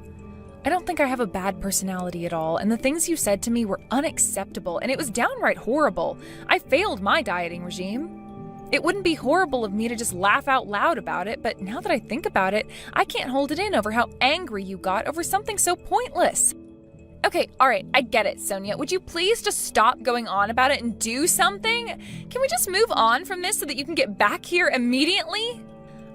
I don't think I have a bad personality at all, and the things you said to me were unacceptable, and it was downright horrible. I failed my dieting regime. It wouldn't be horrible of me to just laugh out loud about it, but now that I think about it, I can't hold it in over how angry you got over something so pointless. Okay, all right, I get it, Sonia. Would you please just stop going on about it and do something? Can we just move on from this so that you can get back here immediately?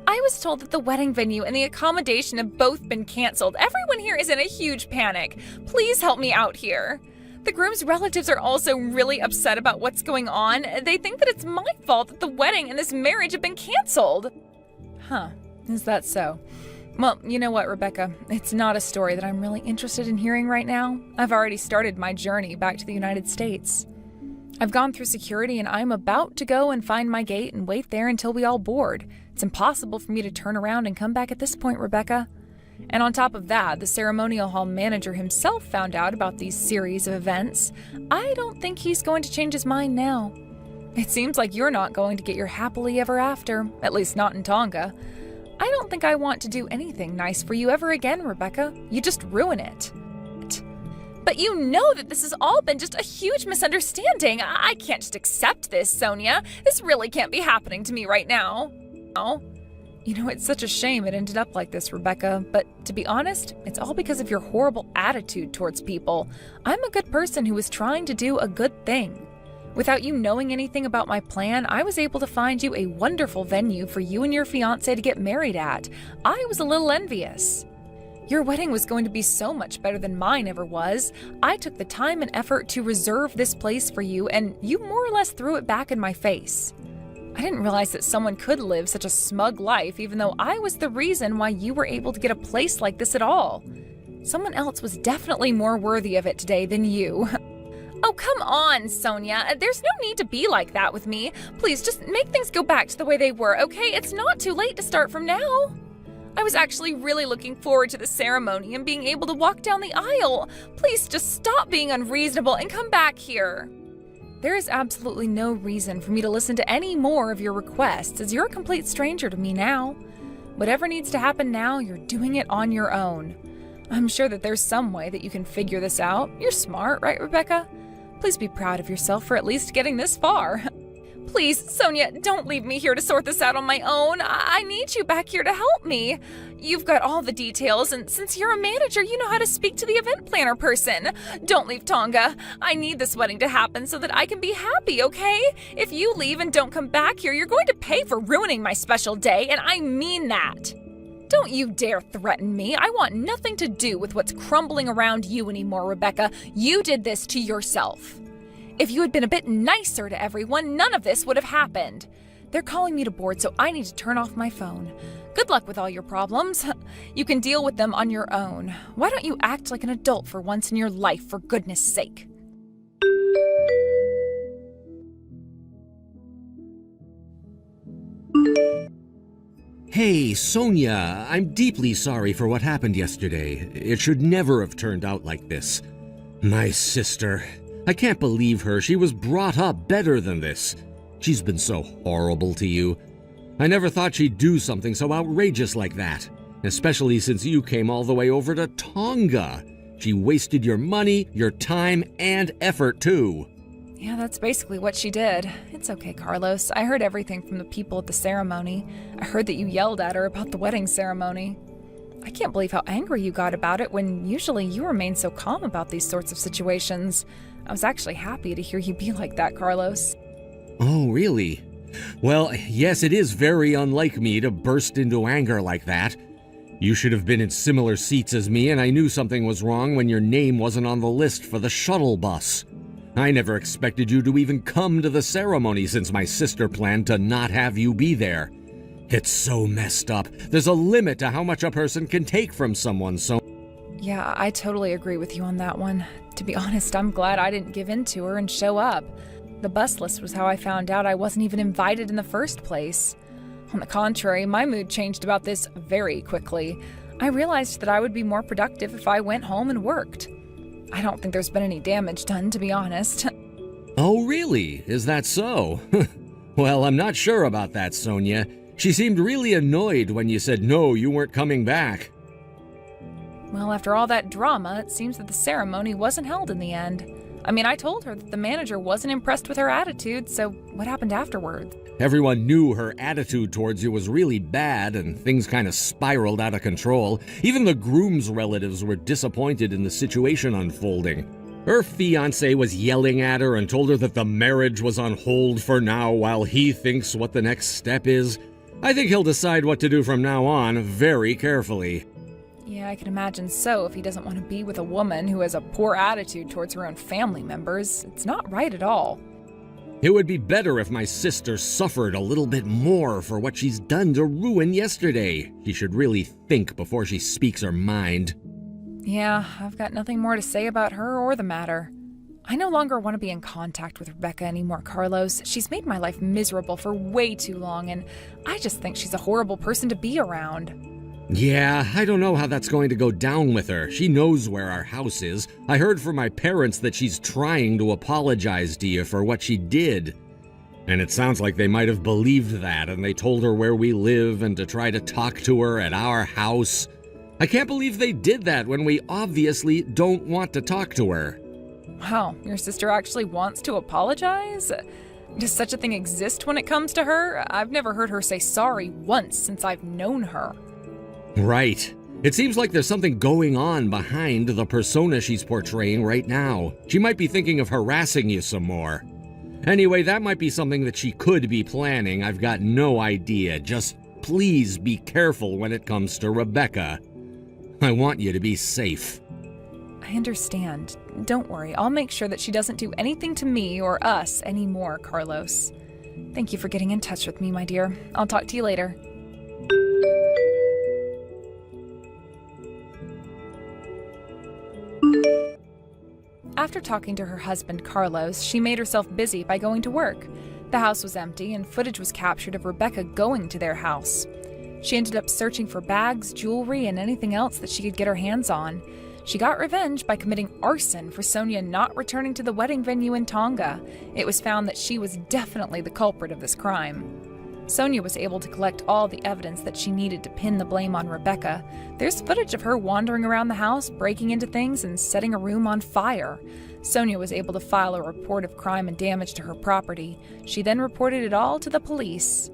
I was told that the wedding venue and the accommodation have both been canceled. Everyone here is in a huge panic. Please help me out here. The groom's relatives are also really upset about what's going on. They think that it's my fault that the wedding and this marriage have been canceled. Huh, is that so? Well, you know what, Rebecca? It's not a story that I'm really interested in hearing right now. I've already started my journey back to the United States. I've gone through security and I'm about to go and find my gate and wait there until we all board. It's impossible for me to turn around and come back at this point, Rebecca. And on top of that, the ceremonial hall manager himself found out about these series of events. I don't think he's going to change his mind now. It seems like you're not going to get your happily ever after, at least not in Tonga. I don't think I want to do anything nice for you ever again, Rebecca. You just ruin it. But you know that this has all been just a huge misunderstanding. I can't just accept this, Sonia. This really can't be happening to me right now. Oh. You know, it's such a shame it ended up like this, Rebecca, but to be honest, it's all because of your horrible attitude towards people. I'm a good person who was trying to do a good thing. Without you knowing anything about my plan, I was able to find you a wonderful venue for you and your fiancé to get married at. I was a little envious. Your wedding was going to be so much better than mine ever was. I took the time and effort to reserve this place for you, and you more or less threw it back in my face. I didn't realize that someone could live such a smug life, even though I was the reason why you were able to get a place like this at all. Someone else was definitely more worthy of it today than you. Oh, come on, Sonia. There's no need to be like that with me. Please, just make things go back to the way they were, okay? It's not too late to start from now. I was actually really looking forward to the ceremony and being able to walk down the aisle. Please, just stop being unreasonable and come back here. There is absolutely no reason for me to listen to any more of your requests, as you're a complete stranger to me now. Whatever needs to happen now, you're doing it on your own. I'm sure that there's some way that you can figure this out. You're smart, right, Rebecca? Please be proud of yourself for at least getting this far. Please, Sonia, don't leave me here to sort this out on my own. I need you back here to help me. You've got all the details, and since you're a manager, you know how to speak to the event planner person. Don't leave Tonga. I need this wedding to happen so that I can be happy, okay? If you leave and don't come back here, you're going to pay for ruining my special day, and I mean that. Don't you dare threaten me. I want nothing to do with what's crumbling around you anymore, Rebecca. You did this to yourself. If you had been a bit nicer to everyone, none of this would have happened. They're calling me to board, so I need to turn off my phone. Good luck with all your problems. You can deal with them on your own. Why don't you act like an adult for once in your life, for goodness sake? Hey, Sonia, I'm deeply sorry for what happened yesterday. It should never have turned out like this. My sister. I can't believe her. She was brought up better than this. She's been so horrible to you. I never thought she'd do something so outrageous like that, especially since you came all the way over to Tonga. She wasted your money, your time, and effort, too. Yeah, that's basically what she did. It's okay, Carlos. I heard everything from the people at the ceremony. I heard that you yelled at her about the wedding ceremony. I can't believe how angry you got about it when usually you remain so calm about these sorts of situations. I was actually happy to hear you be like that, Carlos. Oh, really? Well, yes, it is very unlike me to burst into anger like that. You should have been in similar seats as me, and I knew something was wrong when your name wasn't on the list for the shuttle bus. I never expected you to even come to the ceremony since my sister planned to not have you be there. It's so messed up. There's a limit to how much a person can take from someone, so... Yeah, I totally agree with you on that one. To be honest, I'm glad I didn't give in to her and show up. The bus list was how I found out I wasn't even invited in the first place. On the contrary, my mood changed about this very quickly. I realized that I would be more productive if I went home and worked. I don't think there's been any damage done, to be honest. Oh, really? Is that so? Well, I'm not sure about that, Sonia. She seemed really annoyed when you said no, you weren't coming back. Well, after all that drama, it seems that the ceremony wasn't held in the end. I mean, I told her that the manager wasn't impressed with her attitude, so what happened afterwards? Everyone knew her attitude towards you was really bad, and things kind of spiraled out of control. Even the groom's relatives were disappointed in the situation unfolding. Her fiancé was yelling at her and told her that the marriage was on hold for now while he thinks what the next step is. I think he'll decide what to do from now on very carefully. Yeah, I can imagine so if he doesn't want to be with a woman who has a poor attitude towards her own family members. It's not right at all. It would be better if my sister suffered a little bit more for what she's done to ruin yesterday. She should really think before she speaks her mind. Yeah, I've got nothing more to say about her or the matter. I no longer want to be in contact with Rebecca anymore, Carlos. She's made my life miserable for way too long, and I just think she's a horrible person to be around. Yeah, I don't know how that's going to go down with her. She knows where our house is. I heard from my parents that she's trying to apologize to you for what she did. And it sounds like they might have believed that, and they told her where we live and to try to talk to her at our house. I can't believe they did that when we obviously don't want to talk to her. Wow, your sister actually wants to apologize? Does such a thing exist when it comes to her? I've never heard her say sorry once since I've known her. Right. It seems like there's something going on behind the persona she's portraying right now. She might be thinking of harassing you some more. Anyway, that might be something that she could be planning. I've got no idea. Just please be careful when it comes to Rebecca. I want you to be safe. I understand. Don't worry. I'll make sure that she doesn't do anything to me or us anymore, Carlos. Thank you for getting in touch with me, my dear. I'll talk to you later. After talking to her husband, Carlos, she made herself busy by going to work. The house was empty, and footage was captured of Rebecca going to their house. She ended up searching for bags, jewelry, and anything else that she could get her hands on. She got revenge by committing arson for Sonia not returning to the wedding venue in Tonga. It was found that she was definitely the culprit of this crime. Sonia was able to collect all the evidence that she needed to pin the blame on Rebecca. There's footage of her wandering around the house, breaking into things, and setting a room on fire. Sonia was able to file a report of crime and damage to her property. She then reported it all to the police.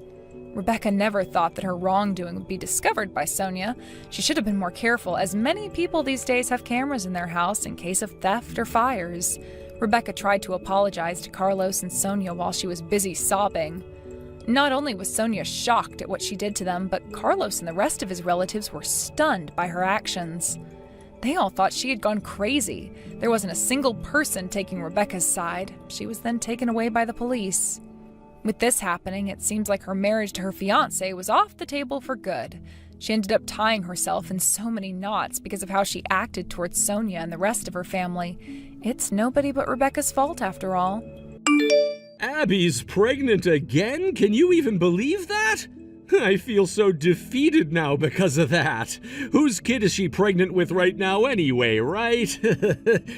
Rebecca never thought that her wrongdoing would be discovered by Sonia. She should have been more careful, as many people these days have cameras in their house in case of theft or fires. Rebecca tried to apologize to Carlos and Sonia while she was busy sobbing. Not only was Sonia shocked at what she did to them, but Carlos and the rest of his relatives were stunned by her actions. They all thought she had gone crazy. There wasn't a single person taking Rebecca's side. She was then taken away by the police. With this happening, it seems like her marriage to her fiancé was off the table for good. She ended up tying herself in so many knots because of how she acted towards Sonia and the rest of her family. It's nobody but Rebecca's fault, after all. Abby's pregnant again? Can you even believe that? I feel so defeated now because of that. Whose kid is she pregnant with right now anyway, right?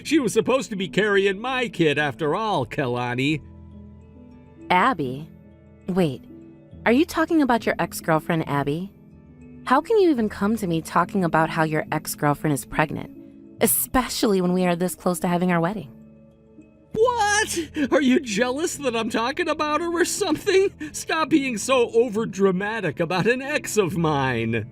She was supposed to be carrying my kid after all, Kalani. Abby? Wait, are you talking about your ex-girlfriend, Abby? How can you even come to me talking about how your ex-girlfriend is pregnant, especially when we are this close to having our wedding? What? Are you jealous that I'm talking about her or something? Stop being so overdramatic about an ex of mine.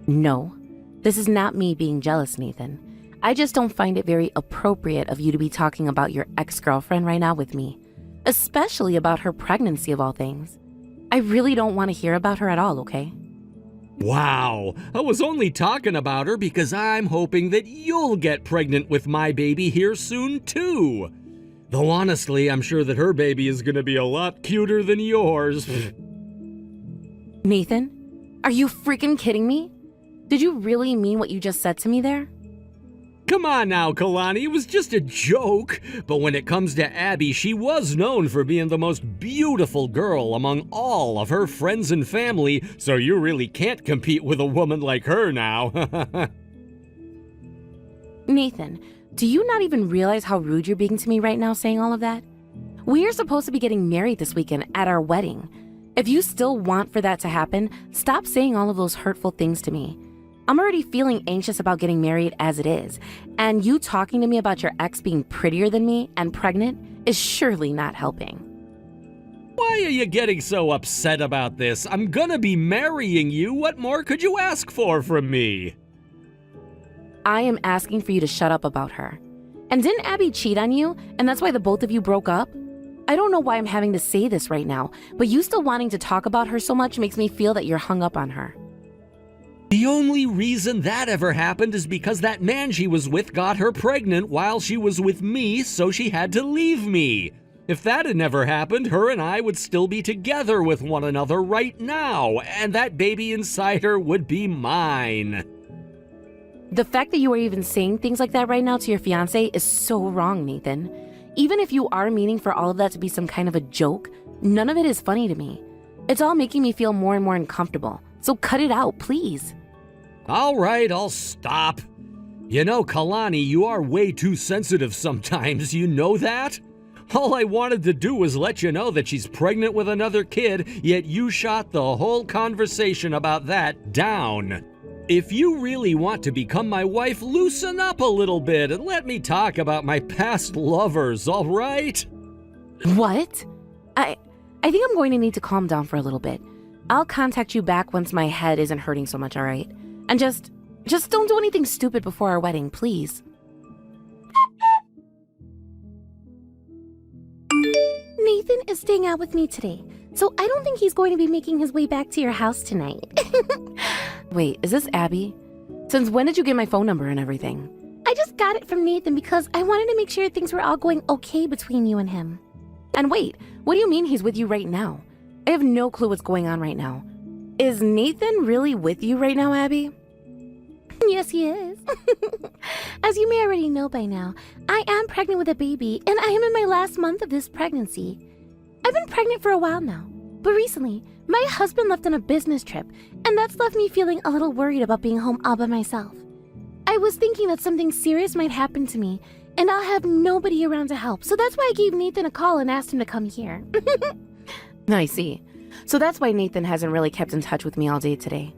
No, this is not me being jealous, Nathan. I just don't find it very appropriate of you to be talking about your ex-girlfriend right now with me, especially about her pregnancy of all things. I really don't want to hear about her at all, okay? Wow, I was only talking about her because I'm hoping that you'll get pregnant with my baby here soon too. Though honestly, I'm sure that her baby is gonna be a lot cuter than yours. Nathan, are you freaking kidding me? Did you really mean what you just said to me there? Come on now, Kalani, it was just a joke. But when it comes to Abby, she was known for being the most beautiful girl among all of her friends and family, so you really can't compete with a woman like her now. Nathan, do you not even realize how rude you're being to me right now saying all of that? We are supposed to be getting married this weekend at our wedding. If you still want for that to happen, stop saying all of those hurtful things to me. I'm already feeling anxious about getting married as it is, and you talking to me about your ex being prettier than me and pregnant is surely not helping. Why are you getting so upset about this? I'm gonna be marrying you. What more could you ask for from me? I am asking for you to shut up about her. And didn't Abby cheat on you, and that's why the both of you broke up? I don't know why I'm having to say this right now, but you still wanting to talk about her so much makes me feel that you're hung up on her. The only reason that ever happened is because that man she was with got her pregnant while she was with me, so she had to leave me. If that had never happened, her and I would still be together with one another right now, and that baby inside her would be mine. The fact that you are even saying things like that right now to your fiancé is so wrong, Nathan. Even if you are meaning for all of that to be some kind of a joke, none of it is funny to me. It's all making me feel more and more uncomfortable, so cut it out, please. All right, I'll stop. You know, Kalani, you are way too sensitive sometimes, you know that? All I wanted to do was let you know that she's pregnant with another kid, yet you shot the whole conversation about that down. If you really want to become my wife, loosen up a little bit and let me talk about my past lovers, all right? What? I think I'm going to need to calm down for a little bit. I'll contact you back once my head isn't hurting so much, all right? And just don't do anything stupid before our wedding, please. Nathan is staying out with me today, so I don't think he's going to be making his way back to your house tonight. Wait, is this Abby? Since when did you get my phone number and everything? I just got it from Nathan because I wanted to make sure things were all going okay between you and him. And wait, what do you mean he's with you right now? I have no clue what's going on right now. Is Nathan really with you right now, Abby? Yes, he is. As you may already know by now, I am pregnant with a baby, and I am in my last month of this pregnancy. I've been pregnant for a while now, but recently, my husband left on a business trip, and that's left me feeling a little worried about being home all by myself. I was thinking that something serious might happen to me, and I'll have nobody around to help, so that's why I gave Nathan a call and asked him to come here. I see. So that's why Nathan hasn't really kept in touch with me all day today.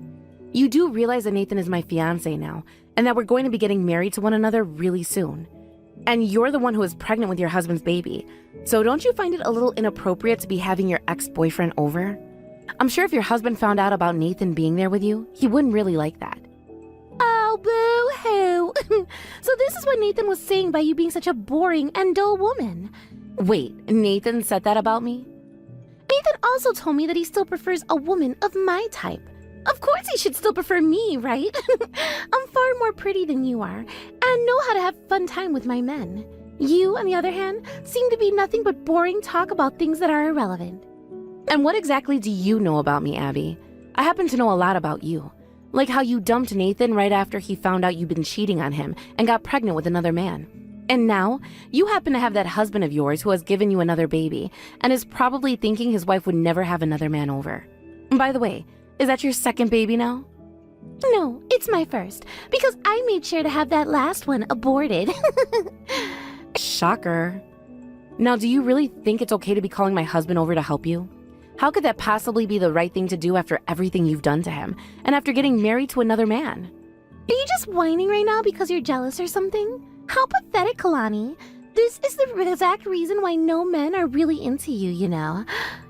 You do realize that Nathan is my fiancé now, and that we're going to be getting married to one another really soon. And you're the one who is pregnant with your husband's baby, so don't you find it a little inappropriate to be having your ex-boyfriend over? I'm sure if your husband found out about Nathan being there with you, he wouldn't really like that. Oh, boo-hoo! So this is what Nathan was saying by you being such a boring and dull woman. Wait, Nathan said that about me? Maybe Nathan also told me that he still prefers a woman of my type. Of course he should still prefer me, right? I'm far more pretty than you are, and know how to have fun time with my men. You, on the other hand, seem to be nothing but boring talk about things that are irrelevant. And what exactly do you know about me, Abby? I happen to know a lot about you. Like how you dumped Nathan right after he found out you'd been cheating on him and got pregnant with another man. And now, you happen to have that husband of yours who has given you another baby and is probably thinking his wife would never have another man over. By the way, is that your second baby now? No, it's my first, because I made sure to have that last one aborted. Shocker. Now, do you really think it's okay to be calling my husband over to help you? How could that possibly be the right thing to do after everything you've done to him and after getting married to another man? Are you just whining right now because you're jealous or something? How pathetic, Kalani. This is the exact reason why no men are really into you, you know.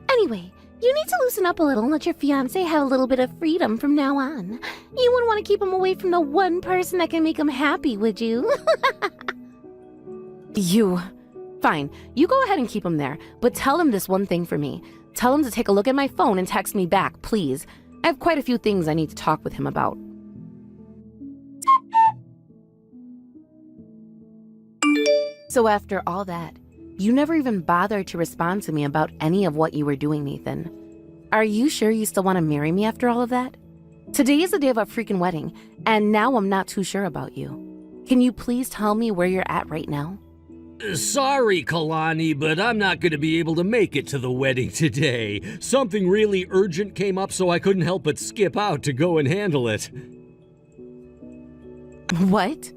Anyway, you need to loosen up a little and let your fiancé have a little bit of freedom from now on. You wouldn't want to keep him away from the one person that can make him happy, would you? Fine, you go ahead and keep him there, but tell him this one thing for me. Tell him to take a look at my phone and text me back, please. I have quite a few things I need to talk with him about. So after all that, you never even bothered to respond to me about any of what you were doing, Nathan. Are you sure you still want to marry me after all of that? Today is the day of our freaking wedding, and now I'm not too sure about you. Can you please tell me where you're at right now? Sorry, Kalani, but I'm not going to be able to make it to the wedding today. Something really urgent came up, so I couldn't help but skip out to go and handle it. What?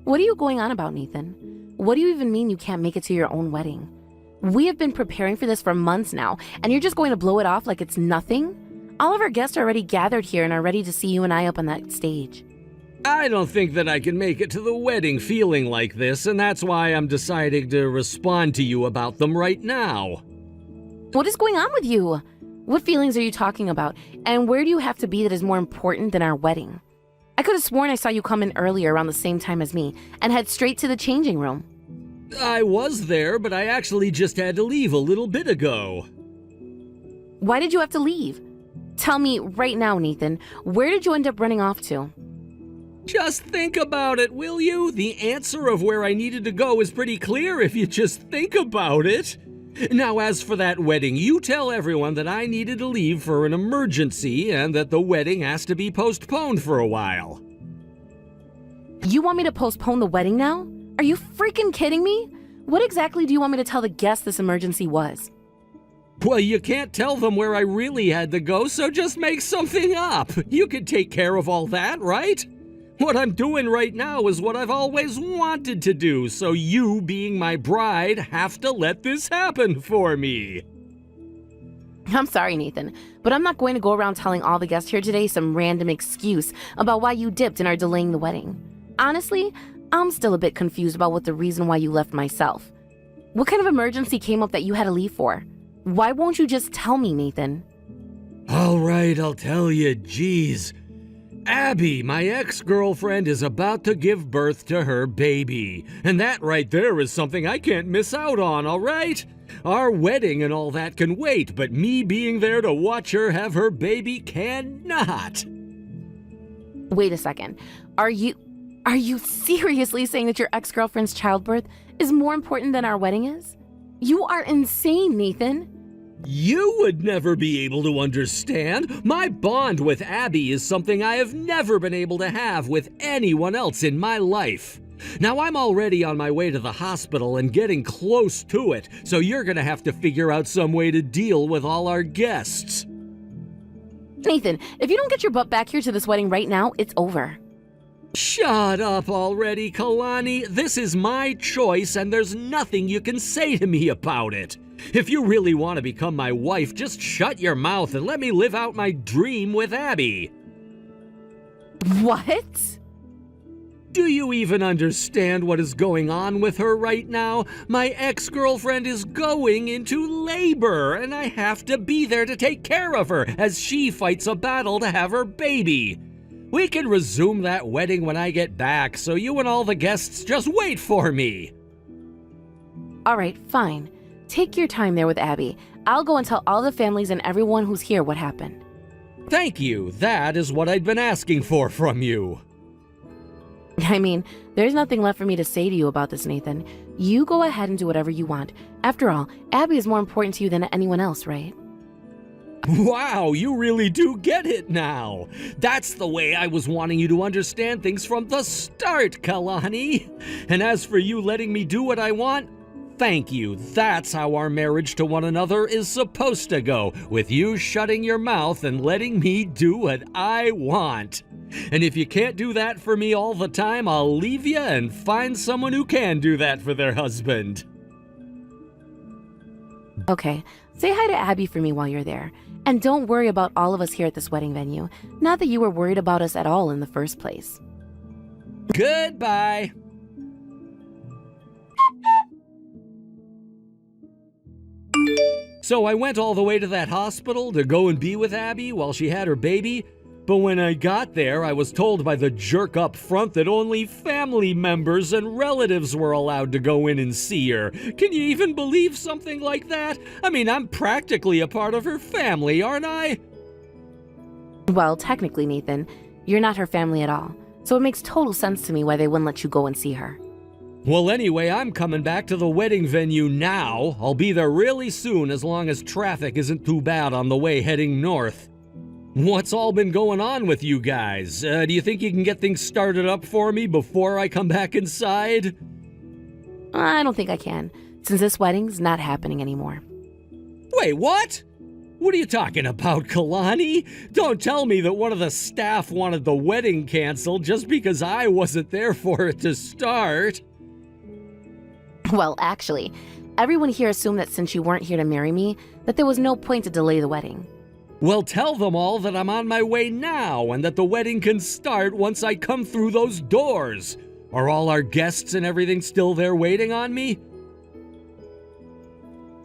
What are you going on about, Nathan? What do you even mean you can't make it to your own wedding? We have been preparing for this for months now, and you're just going to blow it off like it's nothing? All of our guests are already gathered here and are ready to see you and I up on that stage. I don't think that I can make it to the wedding feeling like this, and that's why I'm deciding to respond to you about them right now. What is going on with you? What feelings are you talking about? And where do you have to be that is more important than our wedding? I could have sworn I saw you come in earlier around the same time as me and head straight to the changing room. I was there, but I actually just had to leave a little bit ago. Why did you have to leave? Tell me right now, Nathan, where did you end up running off to? Just think about it, will you? The answer of where I needed to go is pretty clear if you just think about it. Now, as for that wedding, you tell everyone that I needed to leave for an emergency and that the wedding has to be postponed for a while. You want me to postpone the wedding now? Are you freaking kidding me? What exactly do you want me to tell the guests this emergency was? Well, you can't tell them where I really had to go, so just make something up. You could take care of all that, right? What I'm doing right now is what I've always wanted to do, so you, being my bride, have to let this happen for me. I'm sorry, Nathan, but I'm not going to go around telling all the guests here today some random excuse about why you dipped and are delaying the wedding. Honestly, I'm still a bit confused about what the reason why you left myself. What kind of emergency came up that you had to leave for? Why won't you just tell me, Nathan? All right, I'll tell you. Jeez. Abby, my ex-girlfriend, is about to give birth to her baby. And that right there is something I can't miss out on, all right? Our wedding and all that can wait, but me being there to watch her have her baby cannot. Wait a second. Are you seriously saying that your ex-girlfriend's childbirth is more important than our wedding is? You are insane, Nathan. You would never be able to understand. My bond with Abby is something I have never been able to have with anyone else in my life. Now I'm already on my way to the hospital and getting close to it, so you're gonna have to figure out some way to deal with all our guests. Nathan, if you don't get your butt back here to this wedding right now, it's over. Shut up already, Kalani. This is my choice and there's nothing you can say to me about it. If you really want to become my wife, just shut your mouth and let me live out my dream with Abby. What? Do you even understand what is going on with her right now? My ex-girlfriend is going into labor, and I have to be there to take care of her as she fights a battle to have her baby. We can resume that wedding when I get back, so you and all the guests just wait for me. All right, fine. Take your time there with Abby. I'll go and tell all the families and everyone who's here what happened. Thank you. That is what I'd been asking for from you. I mean, there's nothing left for me to say to you about this, Nathan. You go ahead and do whatever you want. After all, Abby is more important to you than anyone else, right? Wow, you really do get it now. That's the way I was wanting you to understand things from the start, Kalani. And as for you letting me do what I want, thank you. That's how our marriage to one another is supposed to go, with you shutting your mouth and letting me do what I want. And if you can't do that for me all the time, I'll leave you and find someone who can do that for their husband. Okay, say hi to Abby for me while you're there. And don't worry about all of us here at this wedding venue. Not that you were worried about us at all in the first place. Goodbye. So I went all the way to that hospital to go and be with Abby while she had her baby. But when I got there, I was told by the jerk up front that only family members and relatives were allowed to go in and see her. Can you even believe something like that? I mean, I'm practically a part of her family, aren't I? Well, technically, Nathan, you're not her family at all. So it makes total sense to me why they wouldn't let you go and see her. Well, anyway, I'm coming back to the wedding venue now. I'll be there really soon as long as traffic isn't too bad on the way heading north. What's all been going on with you guys? Do you think you can get things started up for me before I come back inside? I don't think I can, since this wedding's not happening anymore. Wait, what? What are you talking about, Kalani? Don't tell me that one of the staff wanted the wedding canceled just because I wasn't there for it to start. Well, actually, everyone here assumed that since you weren't here to marry me, that there was no point to delay the wedding. Well, tell them all that I'm on my way now and that the wedding can start once I come through those doors. Are all our guests and everything still there waiting on me?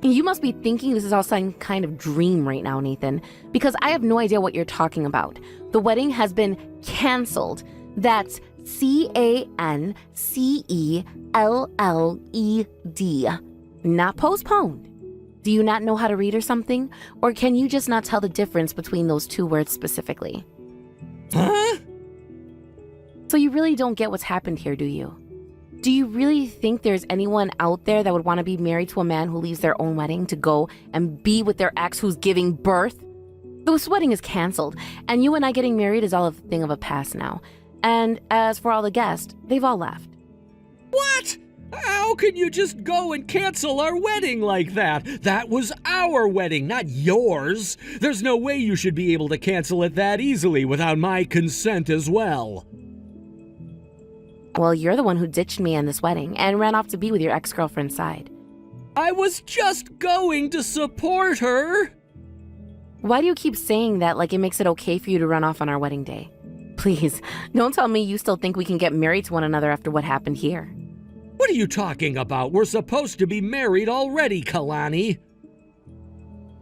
You must be thinking this is all some kind of dream right now, Nathan, because I have no idea what you're talking about. The wedding has been canceled. That's CANCELLED, not postponed. Do you not know how to read or something? Or can you just not tell the difference between those two words specifically? Huh? So you really don't get what's happened here, do you? Do you really think there's anyone out there that would want to be married to a man who leaves their own wedding to go and be with their ex who's giving birth? This wedding is canceled, and you and I getting married is all a thing of a past now. And as for all the guests, they've all left. What? How can you just go and cancel our wedding like that? That was our wedding, not yours. There's no way you should be able to cancel it that easily without my consent as well. Well, you're the one who ditched me on this wedding and ran off to be with your ex-girlfriend's side. I was just going to support her. Why do you keep saying that like it makes it okay for you to run off on our wedding day? Please, don't tell me you still think we can get married to one another after what happened here. What are you talking about? We're supposed to be married already, Kalani.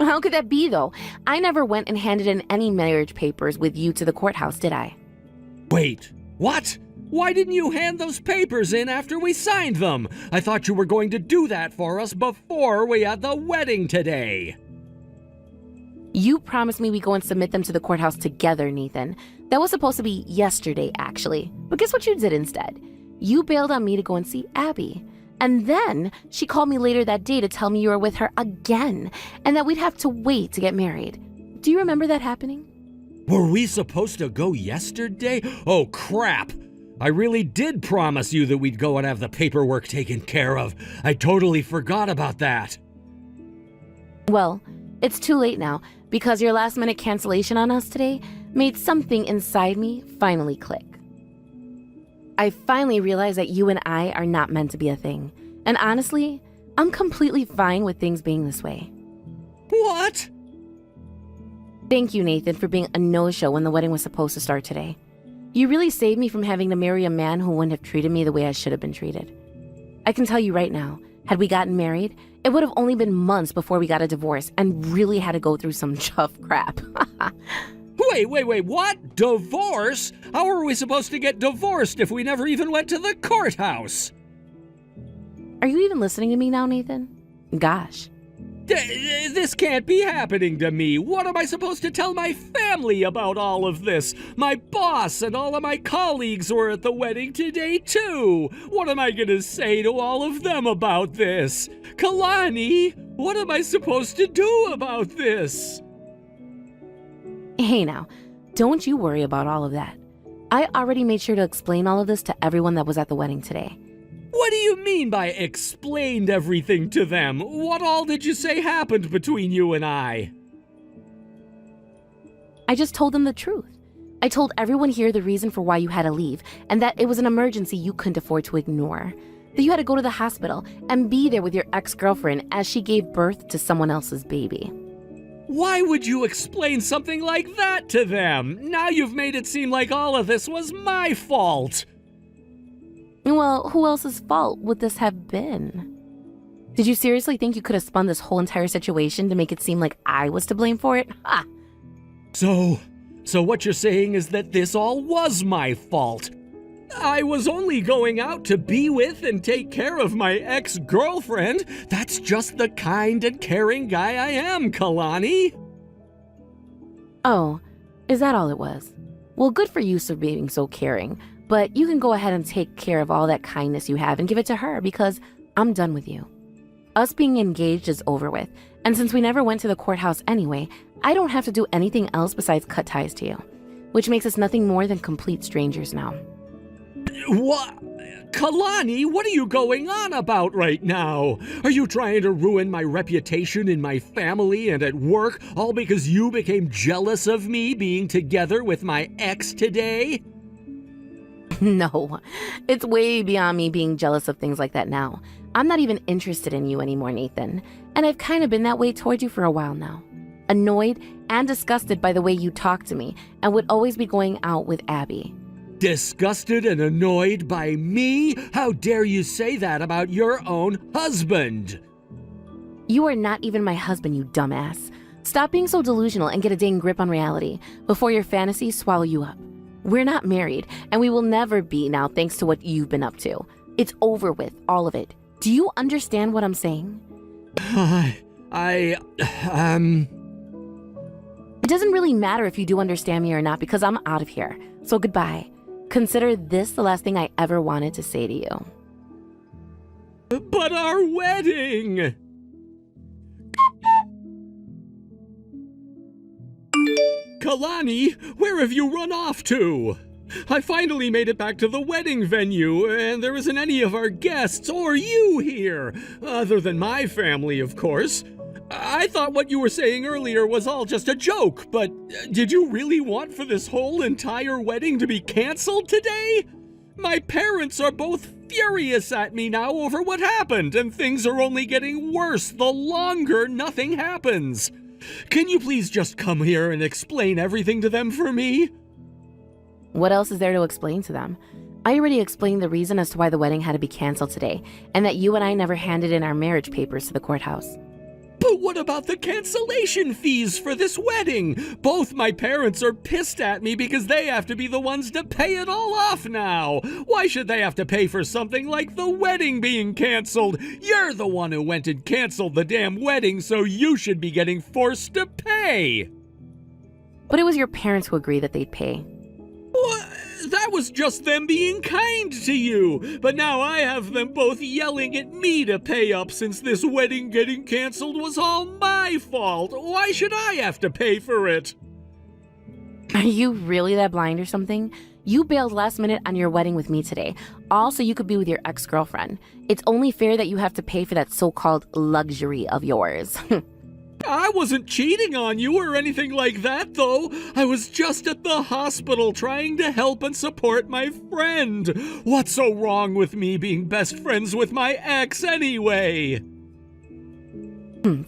How could that be, though? I never went and handed in any marriage papers with you to the courthouse, did I? Wait, what? Why didn't you hand those papers in after we signed them? I thought you were going to do that for us before we had the wedding today. You promised me we go and submit them to the courthouse together, Nathan. That was supposed to be yesterday, actually. But guess what you did instead? You bailed on me to go and see Abby. And then she called me later that day to tell me you were with her again and that we'd have to wait to get married. Do you remember that happening? Were we supposed to go yesterday? Oh, crap. I really did promise you that we'd go and have the paperwork taken care of. I totally forgot about that. Well, it's too late now because your last-minute cancellation on us today made something inside me finally click. I finally realized that you and I are not meant to be a thing. And honestly, I'm completely fine with things being this way. What? Thank you, Nathan, for being a no-show when the wedding was supposed to start today. You really saved me from having to marry a man who wouldn't have treated me the way I should have been treated. I can tell you right now, had we gotten married, it would have only been months before we got a divorce and really had to go through some tough crap. Wait, what? Divorce? How are we supposed to get divorced if we never even went to the courthouse? Are you even listening to me now, Nathan? Gosh. This can't be happening to me. What am I supposed to tell my family about all of this? My boss and all of my colleagues were at the wedding today, too. What am I gonna say to all of them about this? Kalani, what am I supposed to do about this? Hey now, don't you worry about all of that. I already made sure to explain all of this to everyone that was at the wedding today. What do you mean by explained everything to them? What all did you say happened between you and I? I just told them the truth. I told everyone here the reason for why you had to leave, and that it was an emergency you couldn't afford to ignore. That you had to go to the hospital and be there with your ex-girlfriend as she gave birth to someone else's baby. Why would you explain something like that to them? Now you've made it seem like all of this was my fault. Well, who else's fault would this have been? Did you seriously think you could have spun this whole entire situation to make it seem like I was to blame for it? Ha! So what you're saying is that this all was my fault. I was only going out to be with and take care of my ex-girlfriend. That's just the kind and caring guy I am, Kalani. Oh, is that all it was? Well, good for you for being so caring, but you can go ahead and take care of all that kindness you have and give it to her because I'm done with you. Us being engaged is over with, and since we never went to the courthouse anyway, I don't have to do anything else besides cut ties to you, which makes us nothing more than complete strangers now. What? Kalani, what are you going on about right now? Are you trying to ruin my reputation in my family and at work, all because you became jealous of me being together with my ex today? No, it's way beyond me being jealous of things like that now. I'm not even interested in you anymore, Nathan, and I've kind of been that way toward you for a while now. Annoyed and disgusted by the way you talk to me and would always be going out with Abby. Disgusted and annoyed by me? How dare you say that about your own husband? You are not even my husband, you dumbass. Stop being so delusional and get a dang grip on reality before your fantasies swallow you up. We're not married, and we will never be now thanks to what you've been up to. It's over with, all of it. Do you understand what I'm saying? It It doesn't really matter if you do understand me or not because I'm out of here. So goodbye. Consider this the last thing I ever wanted to say to you. But our wedding! Kalani, where have you run off to? I finally made it back to the wedding venue, and there isn't any of our guests or you here, other than my family, of course. I thought what you were saying earlier was all just a joke, but did you really want for this whole entire wedding to be canceled today? My parents are both furious at me now over what happened, and things are only getting worse the longer nothing happens. Can you please just come here and explain everything to them for me? What else is there to explain to them? I already explained the reason as to why the wedding had to be canceled today, and that you and I never handed in our marriage papers to the courthouse. But what about the cancellation fees for this wedding? Both my parents are pissed at me because they have to be the ones to pay it all off now. Why should they have to pay for something like the wedding being canceled? You're the one who went and canceled the damn wedding, so you should be getting forced to pay. But it was your parents who agreed that they'd pay. What? That was just them being kind to you. But now I have them both yelling at me to pay up since this wedding getting canceled was all my fault. Why should I have to pay for it? Are you really that blind or something? You bailed last minute on your wedding with me today, all so you could be with your ex-girlfriend. It's only fair that you have to pay for that so-called luxury of yours. I wasn't cheating on you or anything like that, though. I was just at the hospital trying to help and support my friend. What's so wrong with me being best friends with my ex anyway?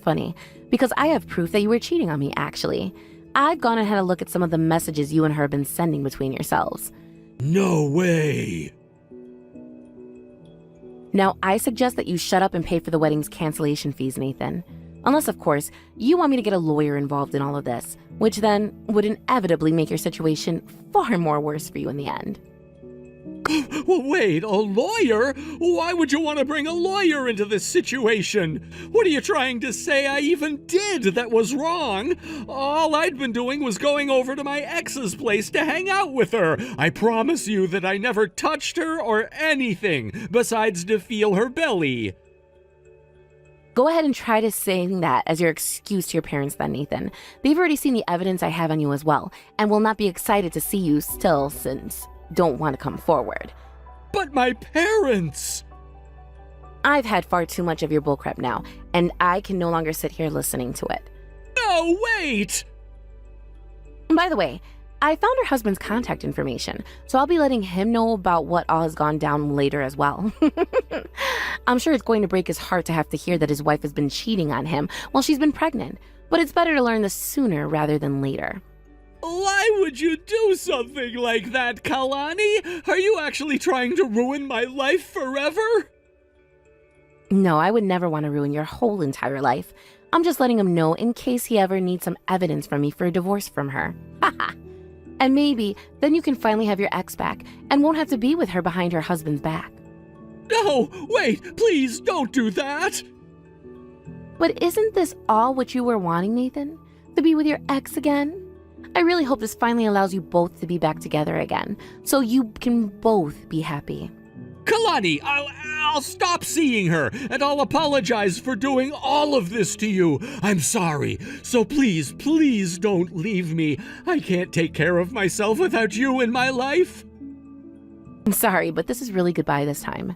Funny, because I have proof that you were cheating on me, actually. I've gone and had a look at some of the messages you and her have been sending between yourselves. No way. Now, I suggest that you shut up and pay for the wedding's cancellation fees, Nathan. Unless, of course, you want me to get a lawyer involved in all of this, which then would inevitably make your situation far more worse for you in the end. Wait, a lawyer? Why would you want to bring a lawyer into this situation? What are you trying to say I even did that was wrong? All I'd been doing was going over to my ex's place to hang out with her. I promise you that I never touched her or anything besides to feel her belly. Go ahead and try to saying that as your excuse to your parents then, Nathan. They've already seen the evidence I have on you as well, and will not be excited to see you still since don't want to come forward. But my parents! I've had far too much of your bullcrap now, and I can no longer sit here listening to it. No, wait! By the way, I found her husband's contact information, so I'll be letting him know about what all has gone down later as well. I'm sure it's going to break his heart to have to hear that his wife has been cheating on him while she's been pregnant, but it's better to learn this sooner rather than later. Why would you do something like that, Kalani? Are you actually trying to ruin my life forever? No, I would never want to ruin your whole entire life. I'm just letting him know in case he ever needs some evidence from me for a divorce from her. Haha. And maybe then you can finally have your ex back and won't have to be with her behind her husband's back. No, wait, please don't do that. But isn't this all what you were wanting, Nathan? To be with your ex again? I really hope this finally allows you both to be back together again, so you can both be happy. Kalani, I'll stop seeing her, and I'll apologize for doing all of this to you. I'm sorry. So please, please don't leave me. I can't take care of myself without you in my life. I'm sorry, but this is really goodbye this time.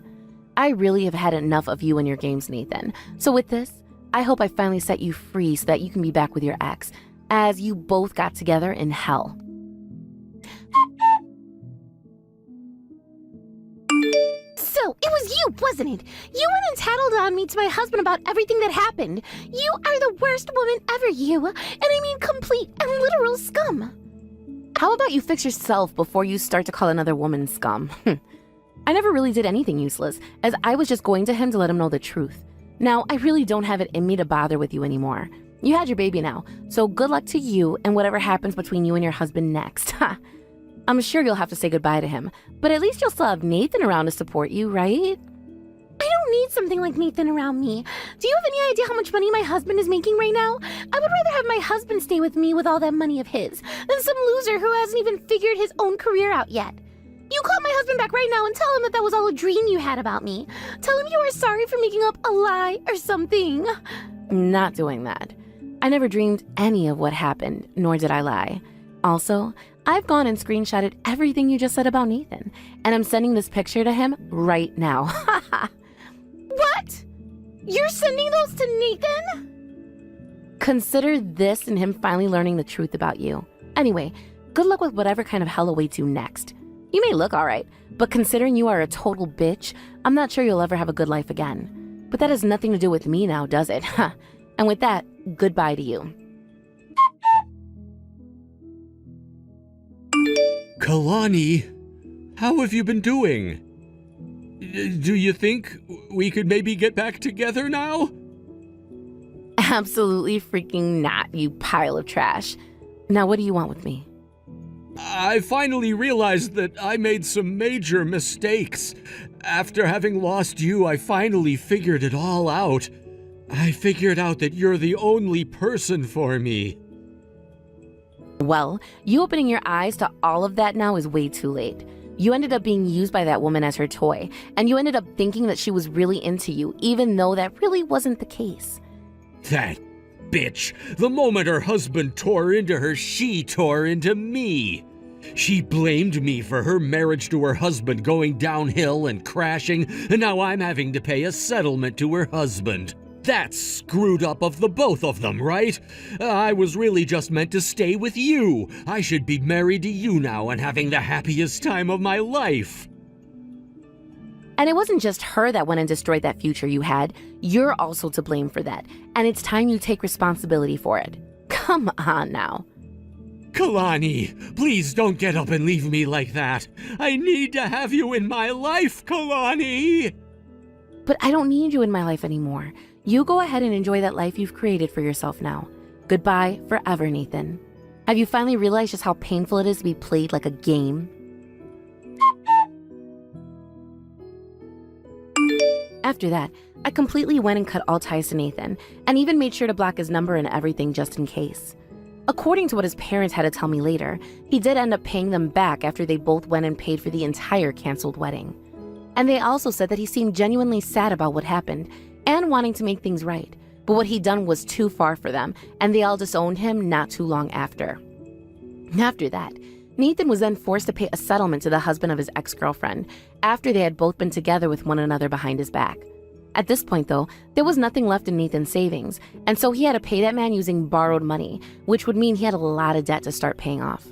I really have had enough of you and your games, Nathan. So with this, I hope I finally set you free so that you can be back with your ex, as you both got together in hell. So, it was you, wasn't it? You went and tattled on me to my husband about everything that happened. You are the worst woman ever, you. And I mean complete and literal scum. How about you fix yourself before you start to call another woman scum? I never really did anything useless, as I was just going to him to let him know the truth. Now, I really don't have it in me to bother with you anymore. You had your baby now, so good luck to you and whatever happens between you and your husband next. I'm sure you'll have to say goodbye to him, but at least you'll still have Nathan around to support you, right? I don't need something like Nathan around me. Do you have any idea how much money my husband is making right now? I would rather have my husband stay with me with all that money of his than some loser who hasn't even figured his own career out yet. You call my husband back right now and tell him that was all a dream you had about me. Tell him you are sorry for making up a lie or something. Not doing that. I never dreamed any of what happened, nor did I lie. Also, I've gone and screenshotted everything you just said about Nathan, and I'm sending this picture to him right now. What? You're sending those to Nathan? Consider this and him finally learning the truth about you. Anyway, good luck with whatever kind of hell awaits you next. You may look alright, but considering you are a total bitch, I'm not sure you'll ever have a good life again. But that has nothing to do with me now, does it? And with that, goodbye to you. Kalani, how have you been doing? Do you think we could maybe get back together now? Absolutely freaking not, you pile of trash. Now what do you want with me? I finally realized that I made some major mistakes. After having lost you, I finally figured it all out. I figured out that you're the only person for me. Well, you opening your eyes to all of that now is way too late. You ended up being used by that woman as her toy, and you ended up thinking that she was really into you, even though that really wasn't the case. That bitch. The moment her husband tore into her, she tore into me. She blamed me for her marriage to her husband going downhill and crashing, and now I'm having to pay a settlement to her husband. That's screwed up of the both of them, right? I was really just meant to stay with you. I should be married to you now and having the happiest time of my life. And it wasn't just her that went and destroyed that future you had. You're also to blame for that, and it's time you take responsibility for it. Come on now. Kalani, please don't get up and leave me like that. I need to have you in my life, Kalani! But I don't need you in my life anymore. You go ahead and enjoy that life you've created for yourself now. Goodbye forever, Nathan. Have you finally realized just how painful it is to be played like a game? After that, I completely went and cut all ties to Nathan, and even made sure to block his number and everything just in case. According to what his parents had to tell me later, he did end up paying them back after they both went and paid for the entire canceled wedding. And they also said that he seemed genuinely sad about what happened and wanting to make things right, but what he'd done was too far for them, and they all disowned him not too long after. After that, Nathan was then forced to pay a settlement to the husband of his ex-girlfriend after they had both been together with one another behind his back. At this point, though, there was nothing left in Nathan's savings, and so he had to pay that man using borrowed money, which would mean he had a lot of debt to start paying off.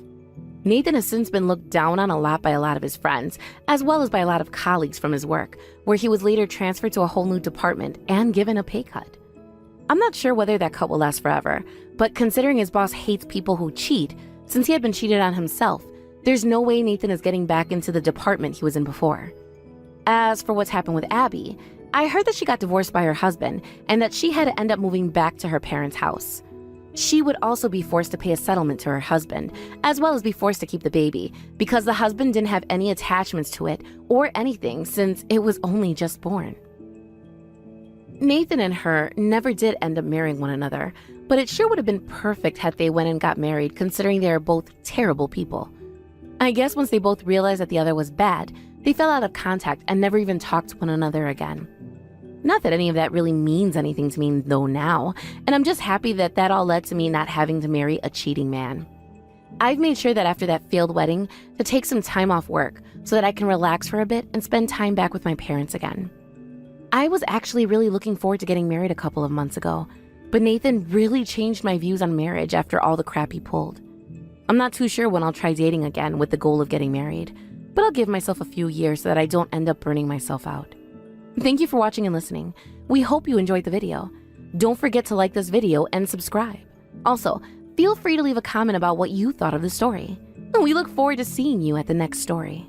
Nathan has since been looked down on a lot by a lot of his friends, as well as by a lot of colleagues from his work, where he was later transferred to a whole new department and given a pay cut. I'm not sure whether that cut will last forever, but considering his boss hates people who cheat, since he had been cheated on himself, there's no way Nathan is getting back into the department he was in before. As for what's happened with Abby, I heard that she got divorced by her husband and that she had to end up moving back to her parents' house. She would also be forced to pay a settlement to her husband, as well as be forced to keep the baby, because the husband didn't have any attachments to it or anything since it was only just born. Nathan and her never did end up marrying one another, but it sure would have been perfect had they went and got married, considering they are both terrible people. I guess once they both realized that the other was bad, they fell out of contact and never even talked to one another again. Not that any of that really means anything to me though now, and I'm just happy that that all led to me not having to marry a cheating man. I've made sure that after that failed wedding to take some time off work so that I can relax for a bit and spend time back with my parents again. I was actually really looking forward to getting married a couple of months ago, but Nathan really changed my views on marriage after all the crap he pulled. I'm not too sure when I'll try dating again with the goal of getting married, but I'll give myself a few years so that I don't end up burning myself out. Thank you for watching and listening. We hope you enjoyed the video. Don't forget to like this video and subscribe. Also, feel free to leave a comment about what you thought of the story. We look forward to seeing you at the next story.